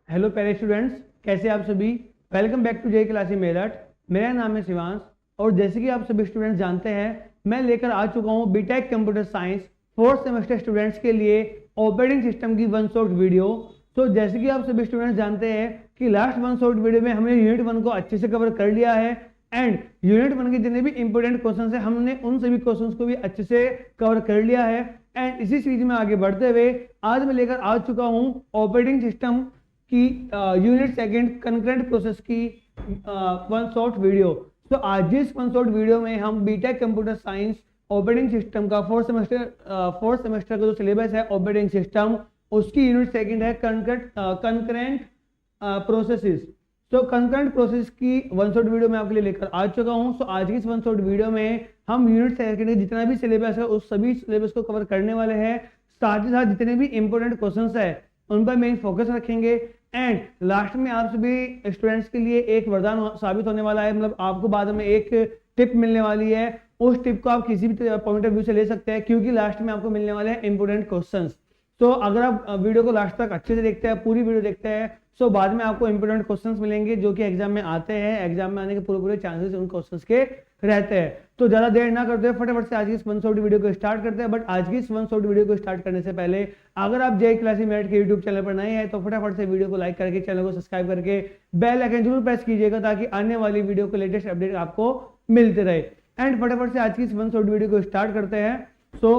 Hello प्यारे students, कैसे आप सभी। Welcome back to J classy Meerut. मेरा नाम है शिवांश और जैसे कि आप सभी स्टूडेंट्स जानते हैं, मैं लेकर आ चुका हूं B Tech computer science fourth semester students के लिए ऑपरेटिंग सिस्टम की वन शॉट वीडियो। तो जैसे कि आप सभी स्टूडेंट्स जानते हैं कि लास्ट वन शॉट वीडियो में हमने यूनिट 1 को अच्छे से कवर कर लिया है एंड यूनिट 1 के जितने भी इंपॉर्टेंट क्वेश्चन है हमने उन सभी क्वेश्चंस को भी अच्छे से कवर कर लिया है। एंड इसी सीरीज में आगे बढ़ते हुए आज मैं लेकर आ चुका हूं ऑपरेटिंग सिस्टम की यूनिट सेकंड कंकरेंट प्रोसेस की वन शॉट वीडियो। तो आज इस वन शॉट वीडियो में हम B Tech computer science operating system का फोर्थ सेमेस्टर का जो सिलेबस है ऑपरेटिंग सिस्टम, उसकी यूनिट सेकंड है कंकरेंट प्रोसेसेस। तो कंकरेंट प्रोसेस की वन शॉट वीडियो मैं आपके लिए लेकर आ चुका हूं। तो आज की इस वन शॉट वीडियो में हम यूनिट सेकंड जितना भी सिलेबस है उस सभी सिलेबस को कवर करने वाले हैं। साथ ही साथ जितने भी इंपॉर्टेंट क्वेश्चंस है उन पर मेन फोकस रखेंगे एंड लास्ट में आप सभी स्टूडेंट्स के लिए एक वरदान साबित होने वाला है। मतलब आपको बाद में एक टिप मिलने वाली है, उस टिप को आप किसी भी पॉइंट ऑफ व्यू से ले सकते हैं क्योंकि लास्ट में आपको मिलने वाले हैं इंपोर्टेंट क्वेश्चंस। तो अगर आप वीडियो को लास्ट तक अच्छे से देखते हैं, पूरी वीडियो देखते हैं, तो बाद में आपको इंपोर्टेंट क्वेश्चंस मिलेंगे जो कि एग्जाम में आते हैं। एग्जाम में आने के पूरे चांसेस उन क्वेश्चंस के रहते हैं। तो ज्यादा देर ना करते हुए फटाफट से आज की इस वन शॉट वीडियो को स्टार्ट करते हैं। बट आज की इस वन शॉट वीडियो को स्टार्ट करने से पहले अगर आप जे क्लासी मेरठ के यूट्यूब चैनल पर नए हैं तो फटाफट से वीडियो को लाइक करके चैनल को सब्सक्राइब करके बेल आइकन जरूर प्रेस कीजिएगा ताकि आने वाली वीडियो को लेटेस्ट अपडेट आपको मिलते रहे। एंड फटाफट से आज की इस वन शॉट वीडियो को स्टार्ट करते हैं। सो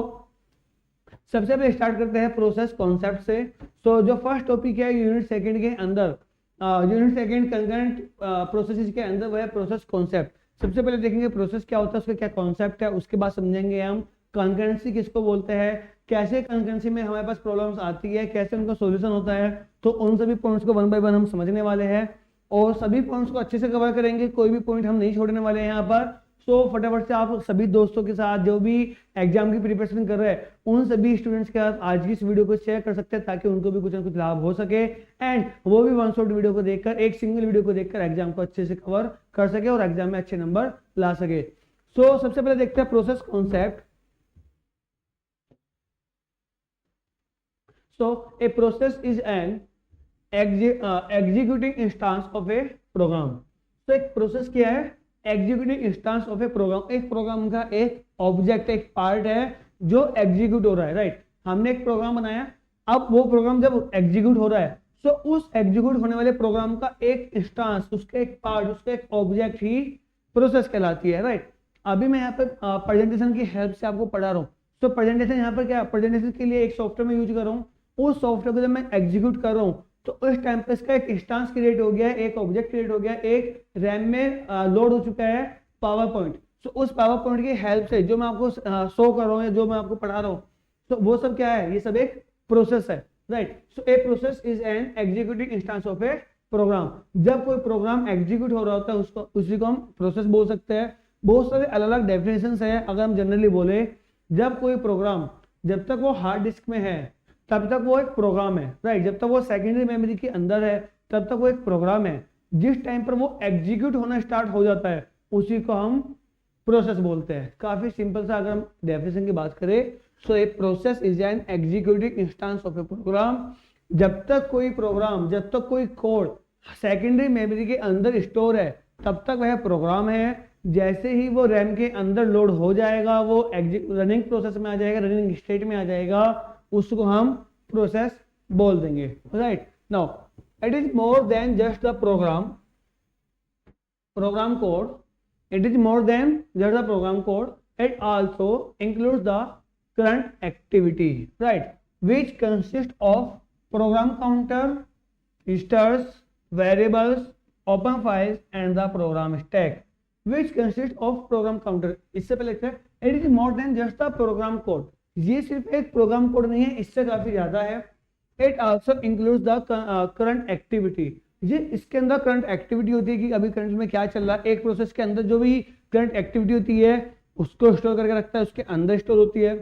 सबसे पहले स्टार्ट करते हैं प्रोसेस कॉन्सेप्ट से। तो जो फर्स्ट टॉपिक है यूनिट सेकंड के अंदर, यूनिट सेकंड कंकरेंट प्रोसेसेस के अंदर, वह है प्रोसेस कॉन्सेप्ट। सबसे पहले देखेंगे प्रोसेस क्या होता है, उसका क्या कॉन्सेप्ट है, उसके बाद समझेंगे हम कंकरेंसी किसको बोलते हैं, कैसे कंकरेंसी में हमारे पास प्रॉब्लम्स आती है, कैसे उनका सॉल्यूशन होता है। तो उन सभी पॉइंट्स को वन बाय वन हम समझने वाले हैं और सभी पॉइंट्स को अच्छे से कवर करेंगे, कोई भी पॉइंट हम नहीं छोड़ने वाले हैं यहाँ पर। सो फटाफट से आप सभी दोस्तों के साथ जो भी एग्जाम की प्रिपरेशन कर रहे हैं उन सभी स्टूडेंट्स के साथ आज की इस वीडियो को शेयर कर सकते हैं ताकि उनको भी कुछ ना कुछ लाभ हो सके एंड वो भी वन शॉट वीडियो को देखकर, एक सिंगल वीडियो को देखकर एग्जाम को अच्छे से कवर कर सके और एग्जाम में अच्छे नंबर ला सके। सो सबसे पहले देखते हैं process concept. So a process is an executing instance of a program. तो एक प्रोसेस क्या है, executive instance of a program. एक प्रोग्राम का एक ऑब्जेक्ट, एक पार्ट है जो एग्जीक्यूट हो रहा है। राइट, हमने एक प्रोग्राम बनाया, अब वो प्रोग्राम जब एग्जीक्यूट हो रहा है तो उस एग्जीक्यूट होने वाले प्रोग्राम का एक इंस्टेंस, उसका एक पार्ट, उसका एक ऑब्जेक्ट ही प्रोसेस कहलाती है। राइट, अभी मैं यहाँ पे प्रेजेंटेशन की हेल्प से आपको पढ़ा रहा हूँ। तो प्रेजेंटेशन यहाँ पर क्या, प्रेजेंटेशन के लिए एक सॉफ्टवेयर में यूज कर रहा हूँ, उस सॉफ्टवेयर को जब मैं एग्जीक्यूट कर रहा हूँ तो उस टाइम पे इसका एक इंस्टेंस क्रिएट हो गया है, एक ऑब्जेक्ट क्रिएट हो गया, एक रैम में लोड हो चुका है पावर पॉइंट। तो उस पावर पॉइंट की हेल्प से जो मैं आपको शो कर रहा हूँ या जो मैं आपको पढ़ा रहा हूँ, तो वो सब क्या है, ये सब एक प्रोसेस है। Right, so a process is an executive instance of a program. जब कोई प्रोग्राम एग्जीक्यूट हो रहा होता है उसको, उसी को हम प्रोसेस बोल सकते हैं। बहुत सारे अलग अलग डेफिनेशन है। अगर हम जनरली बोले, जब कोई प्रोग्राम, जब तक वो हार्ड डिस्क में है तब तक वो एक प्रोग्राम है। राइट, जब तक वो सेकेंडरी मेमोरी के अंदर है तब तक वो एक प्रोग्राम है। जिस टाइम पर वो एग्जीक्यूट होना स्टार्ट हो जाता है उसी को हम प्रोसेस बोलते हैं। काफी सिंपल सा अगर हम डेफिनेशन की बात करें, so a process is an executive instance of a program. जब तक कोई प्रोग्राम, जब तक कोई कोड सेकेंडरी मेमोरी के अंदर स्टोर है तब तक वह प्रोग्राम है। जैसे ही वो रैम के अंदर लोड हो जाएगा, वो रनिंग प्रोसेस में आ जाएगा, रनिंग स्टेट में आ जाएगा, उसको हम प्रोसेस बोल देंगे। Right, now it is more than just the program code. It is more than just the program code, it also includes the current activity, right, which consist of program counter, registers, variables, open files and the program stack, which consist of program counter। इससे पहले लिखते हैं it is more than just the program code। ये सिर्फ एक program code नहीं है, इससे काफी ज्यादा है। It also includes the current activity. ये इसके अंदर करंट एक्टिविटी होती है कि अभी करंट में क्या चल रहा है। एक प्रोसेस के अंदर जो भी करंट एक्टिविटी होती है उसको स्टोर करके रखता है, उसके अंदर स्टोर होती है।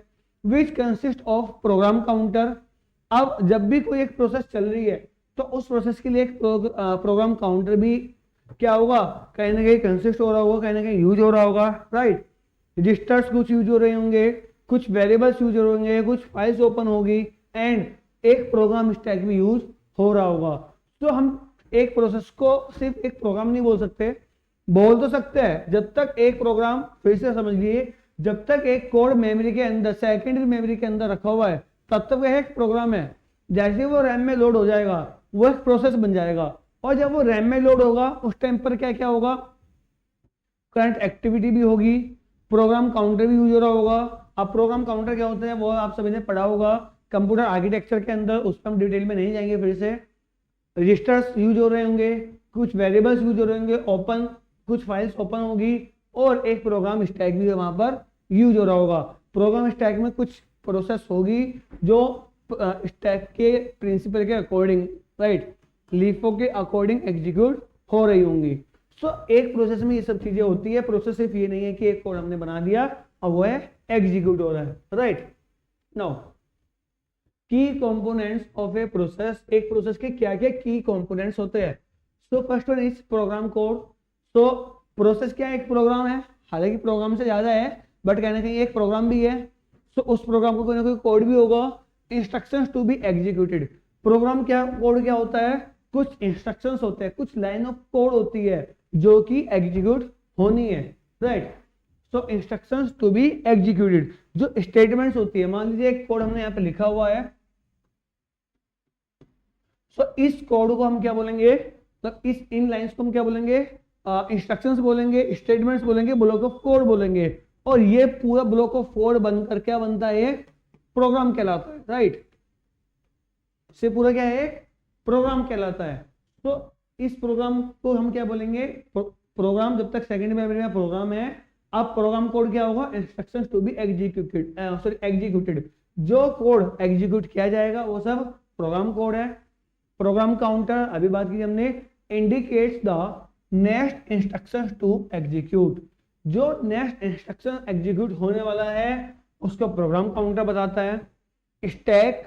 Which consist of program counter. अब जब भी कोई एक प्रोसेस चल रही है तो उस प्रोसेस के लिए एक प्रोग्राम काउंटर भी क्या होगा, कहीं ना कहीं कंसिस्ट हो रहा होगा, कहीं ना कहीं यूज हो रहा होगा। राइट, रजिस्टर्स कुछ यूज हो रहे होंगे, कुछ वेरिएबल्स यूज होंगे, कुछ फाइल्स ओपन होगी एंड एक प्रोग्राम स्टैक भी यूज हो रहा होगा। तो हम एक प्रोसेस को सिर्फ एक प्रोग्राम नहीं बोल तो सकते हैं, जब तक एक प्रोग्राम, फिर से समझ लिए, जब तक एक कोड मेमोरी के अंदर, सेकेंडरी मेमोरी के अंदर रखा हुआ है, तब तक वह एक प्रोग्राम है। जैसे वो रैम में लोड हो जाएगा वो एक प्रोसेस बन जाएगा, और जब वो रैम में लोड होगा उस टाइम पर क्या क्या होगा, करंट एक्टिविटी भी होगी, प्रोग्राम काउंटर भी यूज हो रहा होगा। अब प्रोग्राम काउंटर क्या होता है वो आप सभी ने पढ़ा होगा कंप्यूटर आर्किटेक्चर के अंदर, उस पर हम डिटेल में नहीं जाएंगे। फिर से रजिस्टर्स यूज हो रहे होंगे, कुछ वेरिएबल्स यूज हो रहे होंगे, ओपन, कुछ फाइल्स ओपन होगी, और एक प्रोग्राम स्टैक भी वहां पर यूज हो रहा होगा। प्रोग्राम स्टैक में कुछ प्रोसेस होगी जो स्टैक के प्रिंसिपल के अकॉर्डिंग, राइट, लीफो के अकॉर्डिंग एग्जीक्यूट हो रही होंगी। सो एक प्रोसेस में ये सब चीजें होती है। प्रोसेस सिर्फ ये नहीं है कि एक कोड हमने बना दिया और वो है एग्जीक्यूट हो रहा है, right. Now key components of a process, एक प्रोसेस के क्या क्या की कंपोनेंट्स होते हैं। So first one is program code. सो प्रोसेस क्या है, एक प्रोग्राम है, हालांकि प्रोग्राम से ज्यादा है, बट कहना चाहिए एक प्रोग्राम भी है। सो उस प्रोग्राम को कोई ना कोई कोड भी होगा। Instructions to be executed, program क्या, कोड क्या होता है, कुछ इंस्ट्रक्शंस होते हैं, कुछ लाइन ऑफ कोड होती है जो कि एग्जीक्यूट होनी है, right. So instructions to be executed, जो स्टेटमेंट्स होती है, मान लीजिए एक कोड हमने यहाँ पे लिखा हुआ है, सो इस कोड को हम क्या बोलेंगे, मतलब इस इन लाइंस को हम क्या बोलेंगे, इंस्ट्रक्शंस बोलेंगे, स्टेटमेंट्स बोलेंगे, ब्लॉक ऑफ कोड बोलेंगे, और ये पूरा ब्लॉक ऑफ कोड बनकर क्या बनता है, प्रोग्राम कहलाता है, राइट। से पूरा क्या है, प्रोग्राम कहलाता है। तो इस प्रोग्राम को हम क्या बोलेंगे, प्रोग्राम, जब तक सेकंड मेमोरी में प्रोग्राम है। अब प्रोग्राम कोड क्या होगा, instructions to be executed, sorry executed, जो कोड एग्जीक्यूट किया जाएगा वो सब प्रोग्राम कोड है। प्रोग्राम काउंटर अभी बात की हमने, indicates the next instructions to execute, जो नेक्स्ट इंस्ट्रक्शन एग्जीक्यूट होने वाला है उसको प्रोग्राम काउंटर बताता है। स्टैक,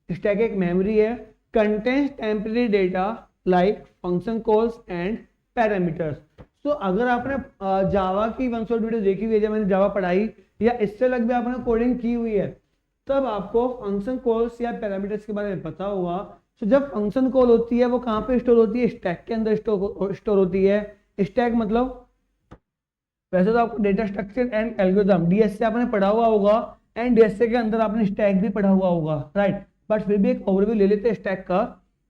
स्टैक एक मेमोरी है, contains temporary data like function calls and parameters. तो अगर आपने जावा की वन शॉट वीडियो देखी हुई है, जब मैंने जावा पढ़ाई, या इससे लग भी आपने कोडिंग की हुई है, तब आपको फंक्शन कॉल्स या पैरामीटर्स के बारे में पता होगा। तो जब फंक्शन कॉल होती है वो कहाँ पे स्टोर होती है, स्टैक के अंदर स्टोर होती है। स्टैक मतलब, वैसे तो आपको data structure and algorithm DSA आपने पढ़ा हुआ होगा, एंड डीएसए के अंदर आपने स्टैक भी पढ़ा हुआ होगा, राइट। बट फिर भी एक ओवरव्यू ले लेते हैं स्टैक का।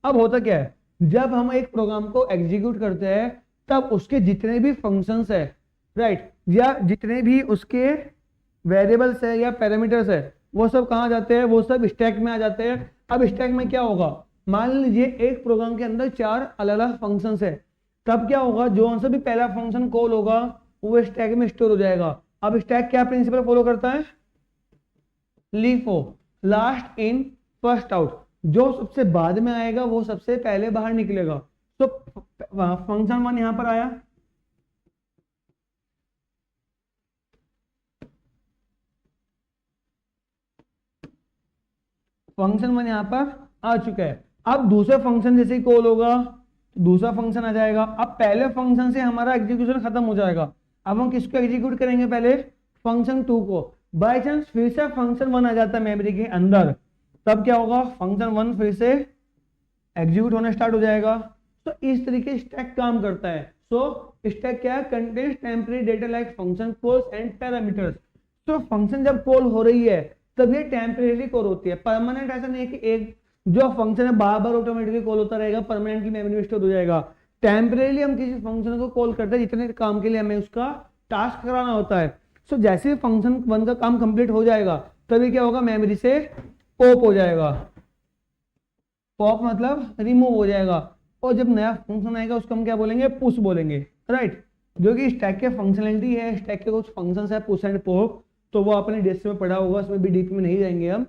अब होता क्या है, जब हम एक प्रोग्राम को एग्जीक्यूट करते हैं तब उसके जितने भी फंक्शंस है, राइट, या जितने भी उसके वेरिएबल्स है या पैरामीटर्स है, वो सब कहाँ जाते हैं, वो सब स्टैक में आ जाते हैं। अब स्टैक में क्या होगा, मान लीजिए एक प्रोग्राम के अंदर 4 अलग अलग फंक्शंस है, तब क्या होगा, जो सा भी पहला फंक्शन कॉल होगा वो स्टैक में स्टोर हो जाएगा। अब स्टैक क्या प्रिंसिपल फॉलो करता है, LIFO, last in first out, जो सबसे बाद में आएगा वो सबसे पहले बाहर निकलेगा। तो फंक्शन 1 यहां पर आया, फंक्शन 1 यहां पर आ चुका है। अब दूसरे फंक्शन जैसे ही कॉल होगा तो दूसरा फंक्शन आ जाएगा। अब पहले फंक्शन से हमारा एग्जीक्यूशन खत्म हो जाएगा। अब हम किसको एग्जीक्यूट करेंगे, पहले फंक्शन 2 को। बाय चांस फिर से फंक्शन 1 आ जाता है मेमोरी के अंदर, तब क्या होगा, फंक्शन 1 फिर से एग्जीक्यूट होना स्टार्ट हो जाएगा। तो इस तरीके से स्टैक काम करता है। सो स्टैक क्या है, contains temporary data like function calls and parameters. तो फंक्शन जब कॉल हो रही है तब ये टेम्परेरी कॉल होती है, परमानेंट ऐसा नहीं है कि एक जो फंक्शन है बार बार ऑटोमेटिकली कॉल होता रहेगा, परमानेंटली मेमोरी में स्टोर हो जाएगा। टेम्परेरीली हम किसी फंक्शन को कॉल करते हैं जितने काम के लिए हमें उसका टास्क कराना होता है। सो जैसे ही फंक्शन 1 का काम कंप्लीट हो जाएगा तभी क्या होगा, मेमोरी से पॉप हो जाएगा। पॉप मतलब रिमूव हो जाएगा, और जब नया फंक्शन आएगा उसको हम क्या बोलेंगे, पुश बोलेंगे, राइट। जो कि स्टैक के फंक्शनलिटी है, स्टैक के कुछ फंक्शंस है पुश एंड पॉप, तो वो आपने डीएसए में पढ़ा होगा, उसमें भी डीप में नहीं जाएंगे हम।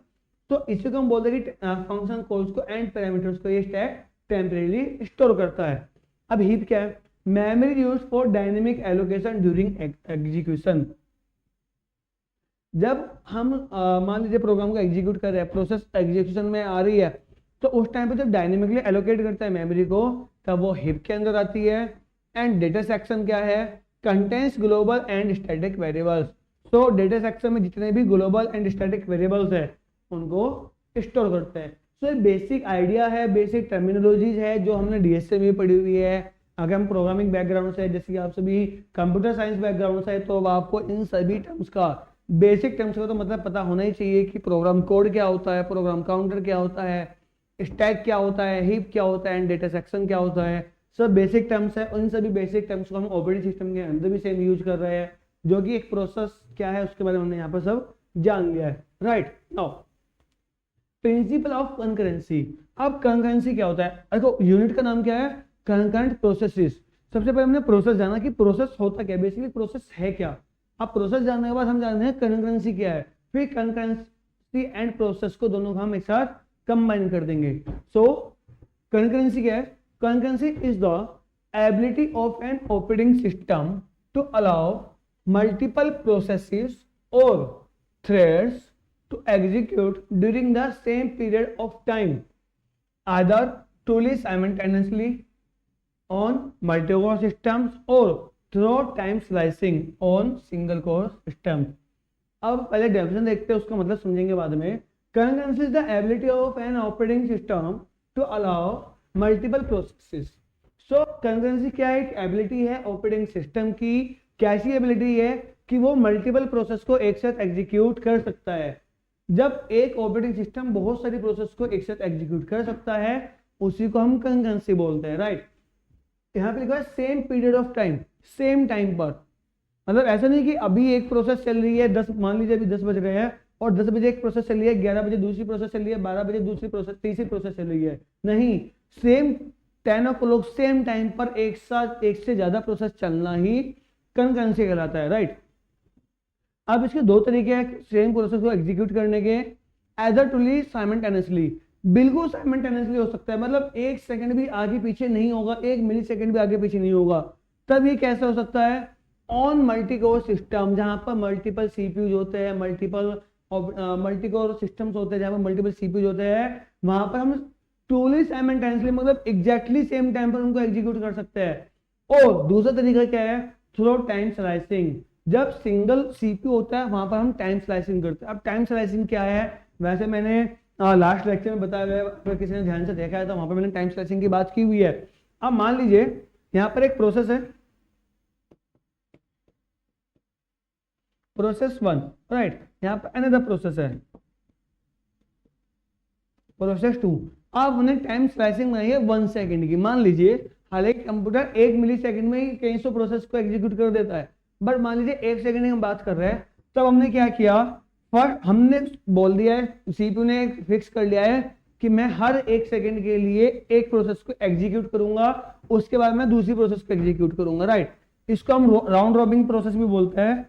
तो इसी को हम बोलते हैं कि फंक्शन कॉल्स को एंड पैरामीटर्स को ये स्टैक टेम्परेरीली स्टोर करता है। अब हीप क्या है, memory used for dynamic allocation during execution. जब हम मान लीजिए प्रोग्राम को एग्जीक्यूट कर रहे हैं, प्रोसेस एग्जीक्यूशन में आ रही है, तो उस टाइम पे जब डायनेमिकली एलोकेट करता है मेमोरी को, तब वो हीप के अंदर आती है। एंड डेटा सेक्शन क्या है, contains global and static variables. तो डेटा सेक्शन में जितने भी ग्लोबल एंड स्टैटिक वेरिएबल्स है उनको स्टोर करते हैं। सो ये बेसिक आइडिया है, बेसिक टर्मिनोलॉजीज है जो हमने डीएसए में पढ़ी हुई है। अगर हम प्रोग्रामिंग बैकग्राउंड से है, जैसे कि आप सभी कंप्यूटर साइंस बैकग्राउंड से है, तो आपको इन सभी टर्म्स का, बेसिक टर्म्स का तो मतलब पता होना ही चाहिए कि प्रोग्राम कोड क्या होता है, प्रोग्राम काउंटर क्या होता है, स्टैक क्या होता है, हीप क्या होता है एंड डेटा सेक्शन क्या होता है। सब बेसिक टर्म्स है। उन सभी बेसिक टर्म्स को हम ऑपरेटिंग सिस्टम के अंदर भी सेम यूज कर रहे हैं, जो कि एक प्रोसेस क्या है उसके बारे में हमने यहाँ पर सब जान लिया है। Right now principle of concurrency. अब कंकरेंसी क्या होता है? देखो यूनिट का नाम क्या है? Concurrent processes. सबसे पहले हमने प्रोसेस जाना कि प्रोसेस होता क्या है, बेसिकली प्रोसेस है क्या। अब प्रोसेस जानने के बाद हम जानते हैं कंकरेंसी क्या है, फिर कंकरेंसी एंड प्रोसेस को दोनों को हम एक साथ कंबाइन कर देंगे। सो कंकरेंसी क्या है? Concurrency is the ability of an operating system to allow multiple processes और threads to execute during the same period of time, either truly simultaneously on multi-core systems or through time slicing on single core systems. अब पहले definition देखते हैं, उसका मतलब समझेंगे बाद में। Concurrency is the ability of an operating system to allow multiple processes. So concurrency क्या है? एक एबिलिटी है ऑपरेटिंग सिस्टम की। कैसी एबिलिटी है? कि वो मल्टीपल प्रोसेस को एक साथ एग्जीक्यूट कर सकता है। जब एक ऑपरेटिंग सिस्टम बहुत सारी प्रोसेस को एक साथ एग्जीक्यूट कर सकता है, उसी को हम कंकरेंसी बोलते हैं। राइट, यहाँ पे लिखा है same period of time, same time पर। मतलब ऐसा नहीं कि अभी एक प्रोसेस चल रही है 10, मान लीजिए अभी 10 बज रहे हैं और 10 बजे एक प्रोसेस चल रही है, 11 बजे दूसरी प्रोसेस चल रही है, 12 बजे दूसरी प्रोसेस, तीसरी प्रोसेस चल रही है। नहीं, सेम 10 o'clock सेम टाइम पर एक साथ एक से ज्यादा प्रोसेस चलना ही कंकरेंसी कहलाता है। राइट, अब इसके दो तरीके हैं सेम प्रोसेस को एग्जीक्यूट करने के। एदर टूली साइमल्टेनियसली, बिल्कुल साइमल्टेनियसली हो सकता है, मतलब एक सेकंड भी आगे पीछे नहीं होगा, एक मिली सेकंड भी आगे पीछे नहीं होगा। तब ये कैसे हो सकता है? ऑन मल्टीकोर सिस्टम, जहां पर मल्टीपल सीपीयूज होते हैं, मल्टीकोर सिस्टम्स होते हैं, जहां पर मल्टीपल सीपीयूज होते हैं, वहां पर हम टूली साइमल्टेनियसली मतलब एग्जैक्टली सेम टाइम पर उनको एग्जीक्यूट कर सकते हैं। और दूसरा तरीका क्या है? Through time slicing. जब सिंगल सीपीयू होता है वहां पर हम टाइम स्लाइसिंग करते हैं। अब टाइम स्लाइसिंग क्या है? वैसे मैंने लास्ट लेक्चर में बताया हुआ है, अगर किसी ने ध्यान से देखा है तो वहां पर मैंने टाइम स्लाइसिंग की बात की हुई है। अब मान लीजिए यहाँ पर एक प्रोसेस है, प्रोसेस 1, राइट, यहाँ पर अनदर प्रोसेस है प्रोसेस 2। अब उन्हें टाइम स्लाइसिंग बनाई है 1 सेकंड की। मान लीजिए हालांकि कंप्यूटर 1 मिली सेकंड में ही कई सौ प्रोसेस को एग्जीक्यूट कर देता है, बट मान लीजिए 1 सेकंड की हम बात कर रहे हैं। तब हमने क्या किया? फर्स्ट हमने बोल दिया है, सीपीयू ने फिक्स कर लिया है कि मैं हर 1 सेकंड के लिए एक प्रोसेस को एग्जीक्यूट करूंगा, उसके बाद मैं दूसरी प्रोसेस को एग्जीक्यूट करूंगा। राइट, इसको हम राउंड रॉबिन प्रोसेस भी बोलते हैं,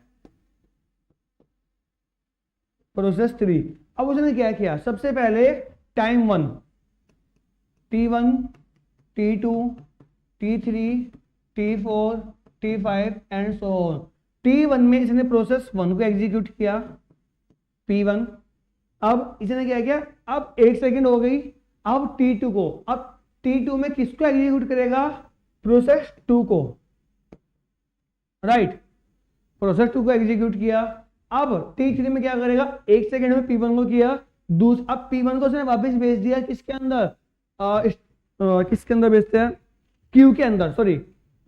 प्रोसेस 3। अब उसने क्या किया? सबसे पहले time 1, T1, T2, T3, T4, T5 and so on. T1 में इसने प्रोसेस 1 को एग्जीक्यूट किया, P1। अब इसने क्या किया? अब 1 सेकंड हो गई। अब T2 को, अब T2 में किसको एग्जीक्यूट करेगा? प्रोसेस 2 को। राइट, प्रोसेस 2 को एग्जीक्यूट किया। अब T3 में क्या करेगा? 1 सेकंड में P1 को किया, अब P1 को उसने वापस भेज दिया किसके अंदर? किसके अंदर भेजते हैं? क्यू के अंदर, सॉरी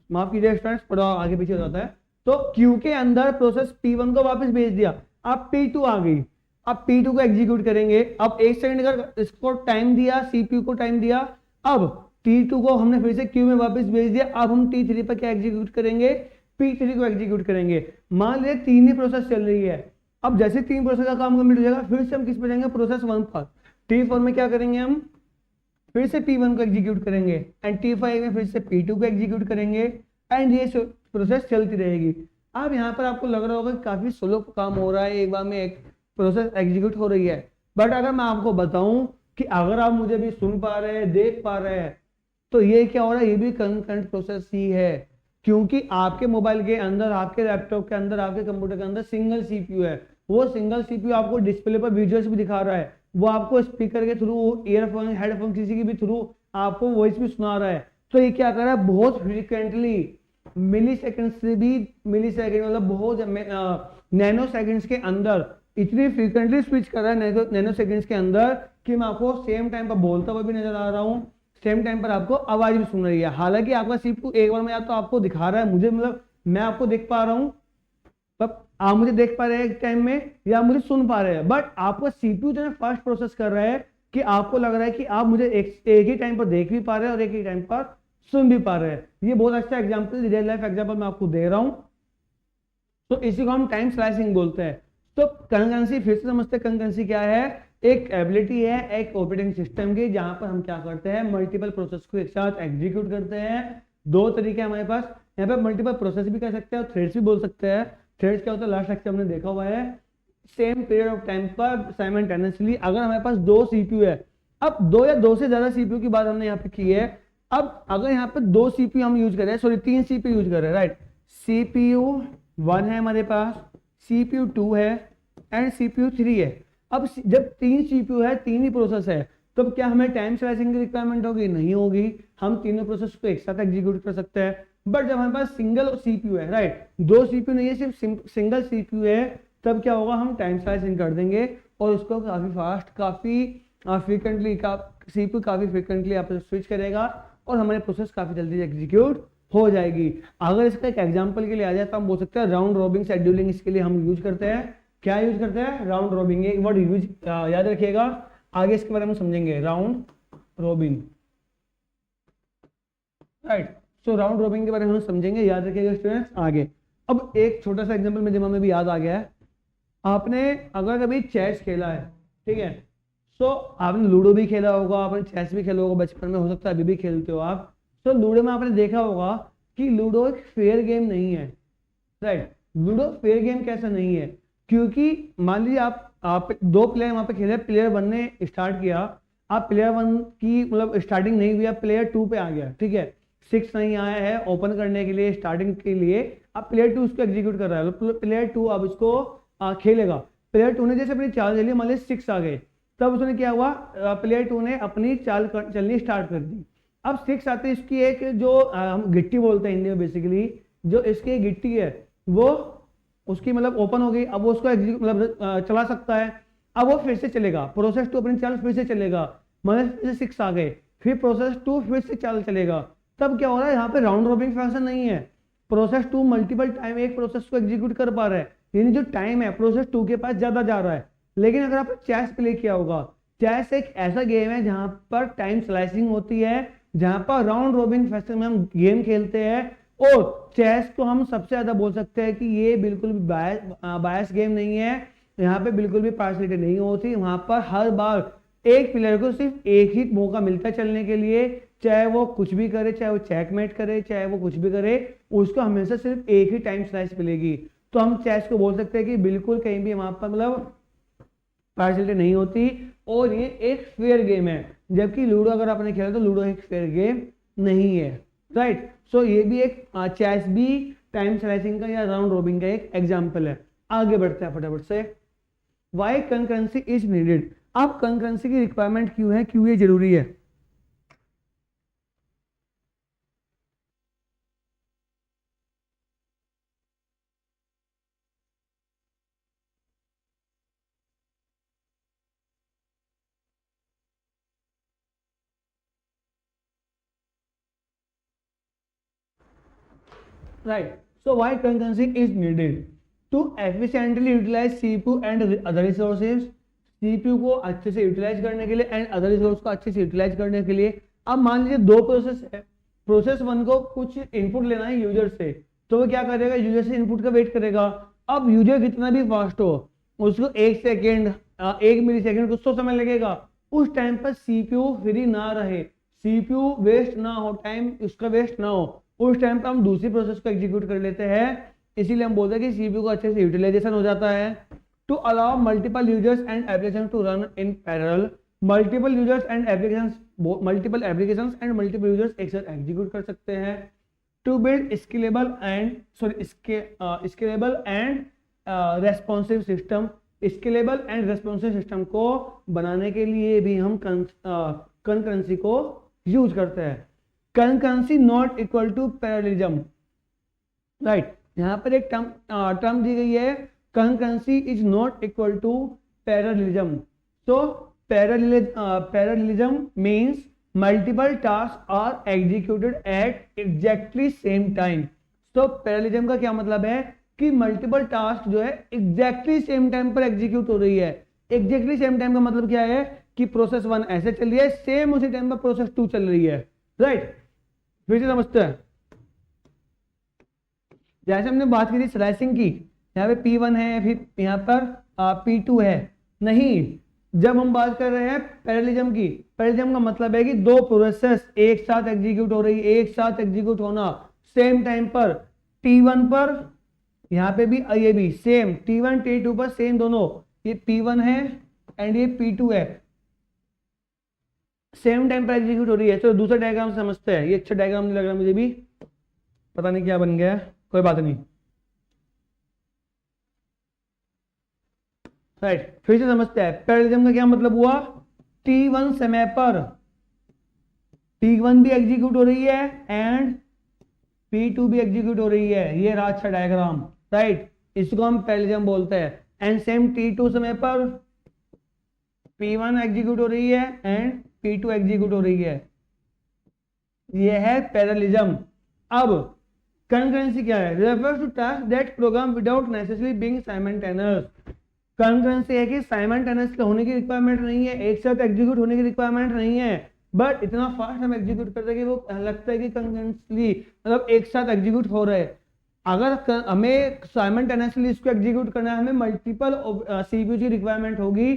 माफ कीजिए स्टूडेंट्स, थोड़ा आगे पीछे हो जाता है। तो क्यू के अंदर प्रोसेस P1 को वापस भेज दिया। अब P2 आ गई, अब P2 को एग्जीक्यूट करेंगे। अब 1 सेकंड का इसको टाइम दिया, सीपीयू को टाइम दिया। अब T2 को हमने फिर से क्यू में वापस भेज दिया। अब हम T3 पर क्या एग्जीक्यूट करेंगे? P3 को एग्जीक्यूट करेंगे। मान लीजिए 3 ही प्रोसेस चल रही है। अब जैसे 3 प्रोसेस का काम कंप्लीट हो जाएगा, फिर से हम किस पर जाएंगे? प्रोसेस 1 पर। T4 में क्या करेंगे? हम फिर से P1 को एग्जीक्यूट करेंगे एंड T5 में फिर से P2 को एग्जीक्यूट करेंगे एंड ये प्रोसेस चलती रहेगी। अब यहाँ पर आपको लग रहा होगा कि काफी स्लो काम हो रहा है, एक बार में एक प्रोसेस एग्जीक्यूट हो रही है। बट अगर मैं आपको बताऊं कि अगर आप मुझे भी सुन पा रहे हैं, देख पा रहे हैं, तो ये क्या हो रहा है? ये भी कंकरेंट प्रोसेस ही है, क्योंकि आपके मोबाइल के अंदर, आपके लैपटॉप के अंदर, आपके कंप्यूटर के अंदर सिंगल सीपीयू है। वो सिंगल सीपीयू आपको डिस्प्ले पर विजुअल्स भी दिखा रहा है, वो आपको स्पीकर के थ्रू, ईयरफोन, हेडफोन, किसी की भी थ्रू आपको वॉइस भी सुना रहा है। तो ये क्या कर रहा है? बहुत फ्रीक्वेंटली मिली सेकेंड से भी, मिली सेकेंड मतलब बहुत नैनो सेकेंड्स के अंदर इतनी फ्रीक्वेंटली स्विच कर रहा है नैनो सेकेंड्स के अंदर कि मैं आपको सेम टाइम पर बोलता हुआ भी नजर आ रहा हूँ, सेम टाइम पर आपको आवाज भी सुन रही है। हालांकि आपका सीपीयू एक बार में या तो आपको दिखा रहा है, मुझे मतलब मैं आपको देख पा रहा हूँ, तब आप मुझे देख पा रहे हैं एक टाइम में या मुझे सुन पा रहे हैं, बट आपका सीपीयू जो है फर्स्ट प्रोसेस कर रहा है कि आपको लग रहा है कि आप मुझे एक ही टाइम पर देख भी पा रहे हैं और एक ही टाइम पर सुन भी पा रहे हैं। ये बहुत अच्छा एग्जांपल, रियल लाइफ एग्जांपल मैं आपको दे रहा हूं। तो इसी को हम टाइम स्लाइसिंग बोलते हैं। तो कंकरेंसी फिर से समझते हैं, कंकरेंसी क्या है? एक एबिलिटी है एक ऑपरेटिंग सिस्टम की जहां पर हम क्या करते हैं, मल्टीपल प्रोसेस को एक साथ एग्जीक्यूट करते हैं। दो तरीके हमारे पास, यहाँ पे मल्टीपल प्रोसेस भी कर सकते हैं और थ्रेड्स भी बोल सकते हैं। थ्रेड्स क्या होता है, लास्ट लेक्चर हमने देखा हुआ है, सेम पीरियड ऑफ टाइम पर साइमल्टेनियसली अगर हमारे पास दो सीपीयू है, अब दो या दो से ज्यादा सीपीयू की बात हमने यहाँ पे की है। अब अगर यहाँ पे दो सीपीयू हम यूज कर रहे हैं, सॉरी तीन सीपीयू यूज कर रहे हैं, राइट, सीपीयू 1 है हमारे पास, सीपीयू 2 है एंड सीपीयू 3 है। अब जब तीन सीपीयू है, तीन ही प्रोसेस है, तो क्या हमें टाइम स्लाइसिंग की रिक्वायरमेंट होगी? नहीं होगी, हम तीनों प्रोसेस को एक साथ एग्जीक्यूट कर सकते हैं। बट जब हमारे पास सिंगल सीपीयू है, राइट, दो सीपीयू नहीं है, सिर्फ सिंगल सीपीयू है, तब क्या होगा, हम टाइम स्लाइसिंग कर देंगे और उसको काफी फास्ट, काफी फ्रीक्वेंटली सीपीयू काफी फ्रीक्वेंटली आप स्विच करेगा और हमारे प्रोसेस काफी जल्दी एग्जीक्यूट हो जाएगी। अगर इसका एक एग्जांपल के लिए आ जाए तो हम बोल सकते हैं राउंड रॉबिन शेड्यूलिंग, इसके लिए हम यूज करते हैं। क्या यूज करते हैं? Round robin. एक वर्ड यूज याद रखिएगा, आगे इसके बारे में समझेंगे, राउंड रॉबिन, राइट। सो राउंड रॉबिन के बारे में हम समझेंगे, याद रखिएगा स्टूडेंट्स आगे। अब एक छोटा सा एग्जांपल मेरे दिमाग में भी याद आ गया है। आपने अगर कभी चेस खेला है, ठीक है, सो आपने लूडो भी खेला होगा, आपने चेस भी खेला होगा बचपन में, हो सकता है अभी भी खेलते हो आप। तो लूडो में आपने देखा होगा कि लूडो एक फेयर गेम नहीं है, राइट। लूडो फेयर गेम कैसा नहीं है? क्योंकि मान लीजिए आप दो प्लेयर वहां पे खेले, प्लेयर 1 ने स्टार्ट किया, आप प्लेयर 1 की मतलब स्टार्टिंग नहीं हुई, आप प्लेयर 2 पे आ गया, ठीक है, 6 नहीं आया है ओपन करने के लिए, स्टार्टिंग के लिए, अब प्लेयर 2 उसको एग्जीक्यूट कर रहा है, तो प्लेयर 2 अब इसको खेलेगा। प्लेयर 2 ने जैसे अपनी चाल चली, मान लीजिए 6 आ गए, तब उसने क्या हुआ, प्लेयर 2 ने अपनी चाल चलनी स्टार्ट कर दी। अब 6 आते इसकी एक जो हम गिट्टी बोलते हैं हिंदी में बेसिकली, जो इसकी गिट्टी है वो उसकी मतलब ओपन हो गई, अब वो उसको मतलब चला सकता है। अब वो फिर से चलेगा, प्रोसेस 2 अपनी चाल फिर से चलेगा, मतलब फिर से 6 आ गए, फिर प्रोसेस 2 फिर से चाल चलेगा। तब क्या हो रहा है, यहाँ पे राउंड रॉबिन फंक्शन नहीं है, प्रोसेस 2 मल्टीपल टाइम एक प्रोसेस को एग्जीक्यूट कर पा रहा है, यानी जो टाइम है प्रोसेस 2 के पास ज्यादा जा रहा है। लेकिन अगर आपने चेस प्ले किया होगा, चेस एक ऐसा गेम है जहां पर टाइम स्लाइसिंग होती है, जहां पर राउंड रॉबिन फैशन में हम गेम खेलते हैं। और चेस को हम सबसे ज्यादा बोल सकते हैं कि ये बिल्कुल भी बायस गेम नहीं है, यहाँ पे बिल्कुल भी पार्शलिटी नहीं होती, वहां पर हर बार एक प्लेयर को सिर्फ एक ही मौका मिलता है चलने के लिए, चाहे वो कुछ भी करे, चाहे वो चेकमेट करे, चाहे वो कुछ भी करे, उसको हमेशा सिर्फ एक ही टाइम स्लाइस मिलेगी। तो हम चेस को बोल सकते हैं कि बिल्कुल कहीं भी वहां पर मतलब पार्शलिटी नहीं होती और ये एक फेयर गेम है। जबकि लूडो अगर आपने खेला तो लूडो एक फेयर गेम नहीं है, राइट। सो ये भी एक चेस भी टाइम स्लाइसिंग का या राउंड रॉबिन का एक एग्जांपल है। आगे बढ़ते हैं फटाफट से। Why concurrency is needed? अब कंकरेंसी की रिक्वायरमेंट क्यों है, क्यों ये जरूरी है? Right. So why concurrency is needed? To efficiently utilize CPU and other resources. CPU को अच्छे से यूटिलाइज करने के लिए एंड अदर रिसोर्स को अच्छे से यूटिलाइज करने के लिए। अब मान लीजिए दो प्रोसेस है, प्रोसेस 1 को कुछ इनपुट लेना है यूजर से, तो वो क्या करेगा, यूजर से इनपुट का वेट करेगा। अब यूजर कितना भी फास्ट हो, उसको 1 सेकेंड 1 मिली सेकेंड कुछ तो समय लगेगा, उस टाइम पर सीपीयू फ्री ना रहे, सीपीयू वेस्ट ना हो, टाइम उसका वेस्ट ना हो, उस टाइम पर हम दूसरी प्रोसेस को एग्जीक्यूट कर लेते हैं। इसीलिए हम बोलते हैं कि सीपीयू को अच्छे से यूटिलाइजेशन हो जाता है। To allow multiple users and applications to run in parallel, multiple users and applications and multiple users एक साथ एग्जीक्यूट कर सकते हैं। To build scalable and responsive system, scalable and responsive system को बनाने के लिए भी हम कंकरेंसी को यूज करते हैं। Concurrency not equal to parallelism, right. यहां पर एक टर्म दी गई है, concurrency is not equal to parallelism. तो parallelism means multiple task are executed at exactly same time. तो पैरेललिज्म का क्या मतलब है कि मल्टीपल टास्क जो है एग्जैक्टली सेम टाइम पर एग्जीक्यूट हो रही है। एग्जैक्टली सेम टाइम का मतलब क्या है कि प्रोसेस 1 ऐसे चल रही है, सेम उसी टाइम पर प्रोसेस 2 चल रही है, राइट। फिर से समझते हैं, जैसे हमने बात की थी स्लाइसिंग की, यहाँ पे P1 है, फिर यहाँ पर P2 है। नहीं, जब हम बात कर रहे हैं पैरेललिज्म की, पैरेललिज्म का मतलब है कि दो प्रोसेस एक साथ एग्जीक्यूट हो रही है, एक साथ एग्जीक्यूट होना सेम टाइम पर, T1 पर, यहाँ पे भी ये भी सेम T1 T2 पर सेम दोनों, ये P1 है एंड ये P2 है, सेम टाइम पर एग्जीक्यूट हो रही है। चलो दूसरा डायग्राम समझते हैं, ये अच्छा डायग्राम नहीं लग रहा मुझे भी, पता नहीं क्या बन गया है, कोई बात नहीं, राइट। फिर से समझते हैं पैरेललिज्म का क्या मतलब हुआ। T1 समय पर T1 भी एग्जीक्यूट हो रही है एंड P2 भी एग्जीक्यूट हो रही है, ये रहा अच्छा डायग्राम, राइट। इसको हम पैरेललिज्म बोलते हैं। एंड सेम T2 समय पर P1 एग्जीक्यूट हो रही है एंड P2 एग्जीक्यूट हो रही है, ये है पैरेललिज्म। अब कंकरेंसी क्या है, refers to task that program without necessary being simultaneous. Concurrency है कि साइमल्टेनियस होने की रिक्वायरमेंट नहीं है, एक साथ एग्जीक्यूट होने की रिक्वायरमेंट नहीं है, बट इतना फास्ट हम एग्जीक्यूट करते हैं कि वो लगता है कि कंकरेंटली मतलब एक साथ एग्जीक्यूट हो रहे हैं। अगर हमें साइमल्टेनियसली इसको एग्जीक्यूट करना है, हमें मल्टीपल सीपीयू की रिक्वायरमेंट होगी।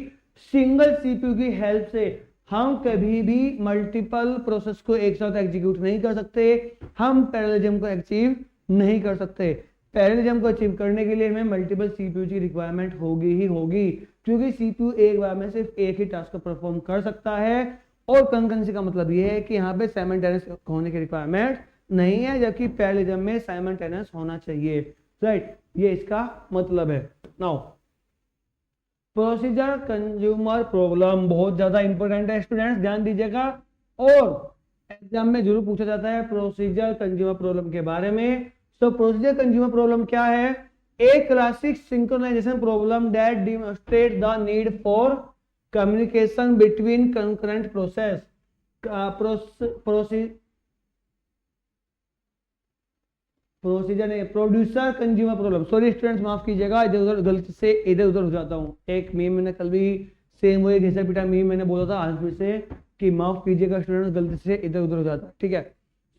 सिंगल सीपीयू की हेल्प से हम कभी भी मल्टीपल प्रोसेस को एक साथ एग्जीक्यूट नहीं कर सकते, हम पैरेललिज्म को अचीव नहीं कर सकते। पैरेललिज्म को अचीव करने के लिए हमें मल्टीपल सीपीयू की रिक्वायरमेंट होगी ही होगी, क्योंकि सीपीयू एक बार में सिर्फ एक ही टास्क को परफॉर्म कर सकता है। और कंकरेंसी का मतलब यह है कि यहाँ पे साइमल्टेनियस होने की रिक्वायरमेंट नहीं है, जबकि पैरेललिज्म में साइमल्टेनियस होना चाहिए, राइट। ये इसका मतलब है। नाउ प्रोसीजर कंज्यूमर प्रॉब्लम बहुत ज्यादा इंपॉर्टेंट है स्टूडेंट्स, ध्यान दीजिएगा, और एग्जाम में जरूर पूछा जाता है प्रोसीजर कंज्यूमर प्रॉब्लम के बारे में। तो प्रोसीजर कंज्यूमर प्रॉब्लम क्या है, a classic synchronization problem that demonstrate the need for communication between concurrent process. Procedure नहीं, producer consumer problem, sorry students माफ कीजिएगा, इधर उधर गलती से इधर उधर हो जाता हूँ। एक मीम मैंने कल भी सेम वही घिसा पिटा मीम मैंने बोला था आज में से कि माफ कीजिएगा स्टूडेंट्स, गलती से इधर उधर हो जाता, ठीक है।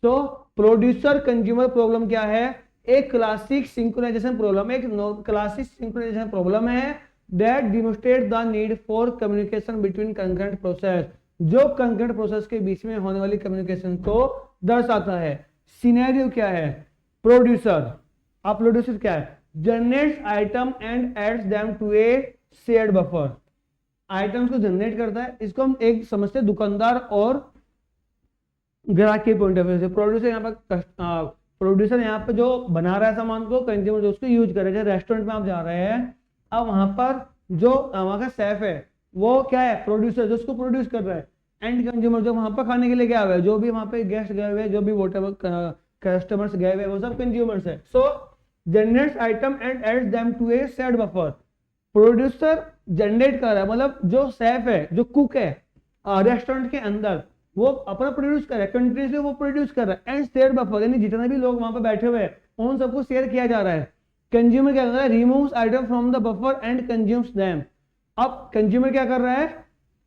तो प्रोड्यूसर कंज्यूमर प्रॉब्लम क्या है, एक क्लासिक सिंक्रोनाइजेशन प्रॉब्लम, एक क्लासिक सिंक्रोनाइजेशन प्रॉब्लम है that demonstrate the need for communication between concurrent process, जो कंकरेंट प्रोसेस के बीच में होने वाली कम्युनिकेशन को दर्शाता है। सिनेरियो क्या है, प्रोड्यूसर, अब प्रोड्यूसर क्या है, generates item and adds them to a shared buffer, items को जनरेट करता है, इसको हम एक समझते हैं दुकानदार और ग्राहक के पॉइंट ऑफ व्यू से। प्रोड्यूसर यहाँ पर प्रोड्यूसर यहाँ पे जो बना रहा है सामान को, कंज्यूमर जो उसको यूज कर रहे हैं। रेस्टोरेंट में आप जा रहे हैं, अब वहां पर जो वहां का शेफ है वो क्या है, प्रोड्यूसर जो उसको प्रोड्यूस कर रहा है। एंड कंज्यूमर जो वहां पर खाने के लिए गया हुआ है, जो भी वहां पे गेस्ट गए हुए हैं, जो भी वोटेवर कस्टमर्स गए हुए, वो सब कंज्यूमर्स है। So generates item and adds them to a shared buffer, producer generate कर रहा है, मतलब जो शेफ है, जो कुक है रेस्टोरेंट के अंदर, वो अपना प्रोड्यूस कर रहा है, कंटिन्यूसली वो प्रोड्यूस कर रहा है। एंड शेयर्ड बफर यानी जितने भी लोग वहां पर बैठे हुए हैं उन सबको शेयर किया जा रहा है। कंज्यूमर क्या कर रहा है, removes item from the buffer and consumes them. अब कंज्यूमर क्या कर रहा है,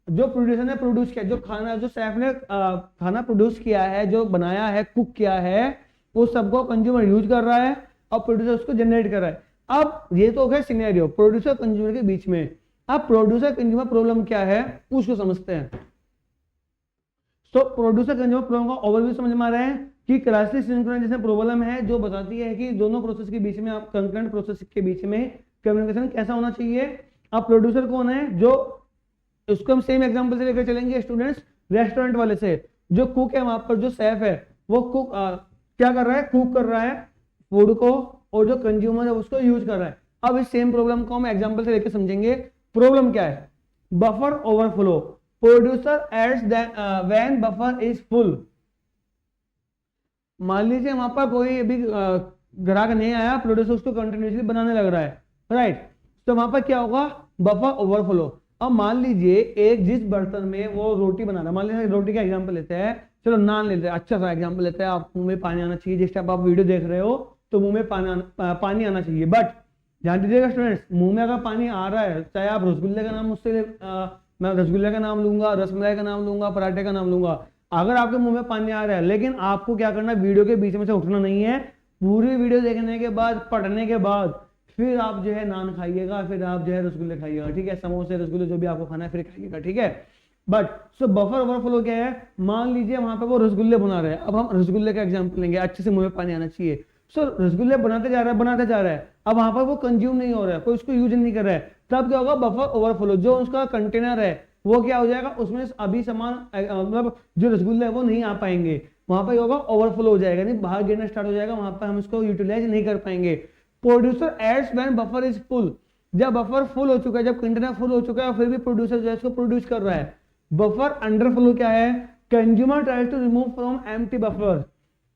जो प्रोड्यूसर ने प्रोड्यूस किया, जो खाना, जो शेफ ने खाना प्रोड्यूस किया है, जो बनाया है, कुक किया है, उस सबको कंज्यूमर यूज कर रहा है और प्रोड्यूसर उसको जनरेट कर रहा है। अब ये तो हो गया सिनेरियो प्रोड्यूसर कंज्यूमर के बीच में। अब प्रोड्यूसर कंज्यूमर प्रॉब्लम क्या है उसको समझते हैं। तो प्रोड्यूसर कंज्यूमर प्रॉब्लम का ओवरव्यू समझ में आ रहा है कि क्लासिक सिंक्रोनाइजेशन प्रॉब्लम है जो बताती है कि दोनों प्रोसेस के बीच में, आप कंकरेंट प्रोसेस के बीच में कम्युनिकेशन कैसा होना चाहिए। अब प्रोड्यूसर कौन है, जो उसको हम सेम एग्जांपल से लेकर चलेंगे स्टूडेंट्स, रेस्टोरेंट वाले से। जो कुक है वहां पर, जो शेफ है, वो कुक क्या कर रहा है, कुक कर रहा है फूड को, और जो कंज्यूमर है उसको यूज कर रहा है। अब इस सेम प्रॉब्लम को हम एग्जांपल से लेकर समझेंगे। प्रॉब्लम क्या है, buffer overflow, producer adds when buffer is full. मान लीजिए वहां पर कोई अभी ग्राहक नहीं आया, प्रोड्यूसर उसको कंटिन्यूसली बनाने लग रहा है, राइट। तो वहां पर क्या होगा, बफर ओवरफ्लो। अब मान लीजिए एक जिस बर्तन में वो रोटी बना रहा है, मान लीजिए रोटी का एग्जांपल लेते हैं, चलो नान लेते हैं, अच्छा सा एग्जांपल लेते हैं, आप मुंह में पानी आना चाहिए, जिस टाइम आप वीडियो देख रहे हो तो मुंह में पानी आना चाहिए। बट ध्यान दीजिएगा स्टूडेंट्स, मुंह में अगर पानी आ रहा है, चाहे आप रसगुल्ले का नाम मुझसे मैं रसगुल्ले का नाम लूंगा, रसमलाई का नाम लूंगा, पराठे का नाम लूंगा, अगर आपके मुंह में पानी आ रहा है, लेकिन आपको क्या करना, वीडियो के बीच में से उठना नहीं है, पूरी वीडियो देखने के बाद, पढ़ने के बाद फिर आप जो है नान खाइएगा, फिर आप जो है रसगुल्ले खाइएगा, ठीक है, समोसे रसगुल्ले जो भी आपको खाना है फिर खाइएगा, ठीक है। बट सो बफर ओवरफ्लो क्या है, मान लीजिए वहां पे वो रसगुल्ले बना रहे हैं, अब हम रसगुल्ले का एग्जांपल लेंगे, अच्छे से मुंह में पानी आना चाहिए। सो रसगुल्ले बनाते जा रहा है, अब वहां पर वो कंज्यूम नहीं हो रहा है, कोई उसको यूज नहीं कर रहा है, तब क्या होगा, बफर ओवरफ्लो, जो उसका कंटेनर है वो क्या हो जाएगा, उसमें अभी सामान मतलब जो रसगुल्ले है वो नहीं आ पाएंगे, वहां पर होगा ओवरफ्लो हो जाएगा, नहीं बाहर गिरना स्टार्ट हो जाएगा, वहां पर हम इसको यूटिलाइज नहीं कर पाएंगे। Producer adds when buffer is full, जब बफर फुल हो चुका है, जब कंटेनर फुल हो चुका है, फिर भी प्रोड्यूसर जो है इसको प्रोड्यूस कर रहा है। बफर अंडरफ्लो क्या है, consumer tries to remove from empty buffer,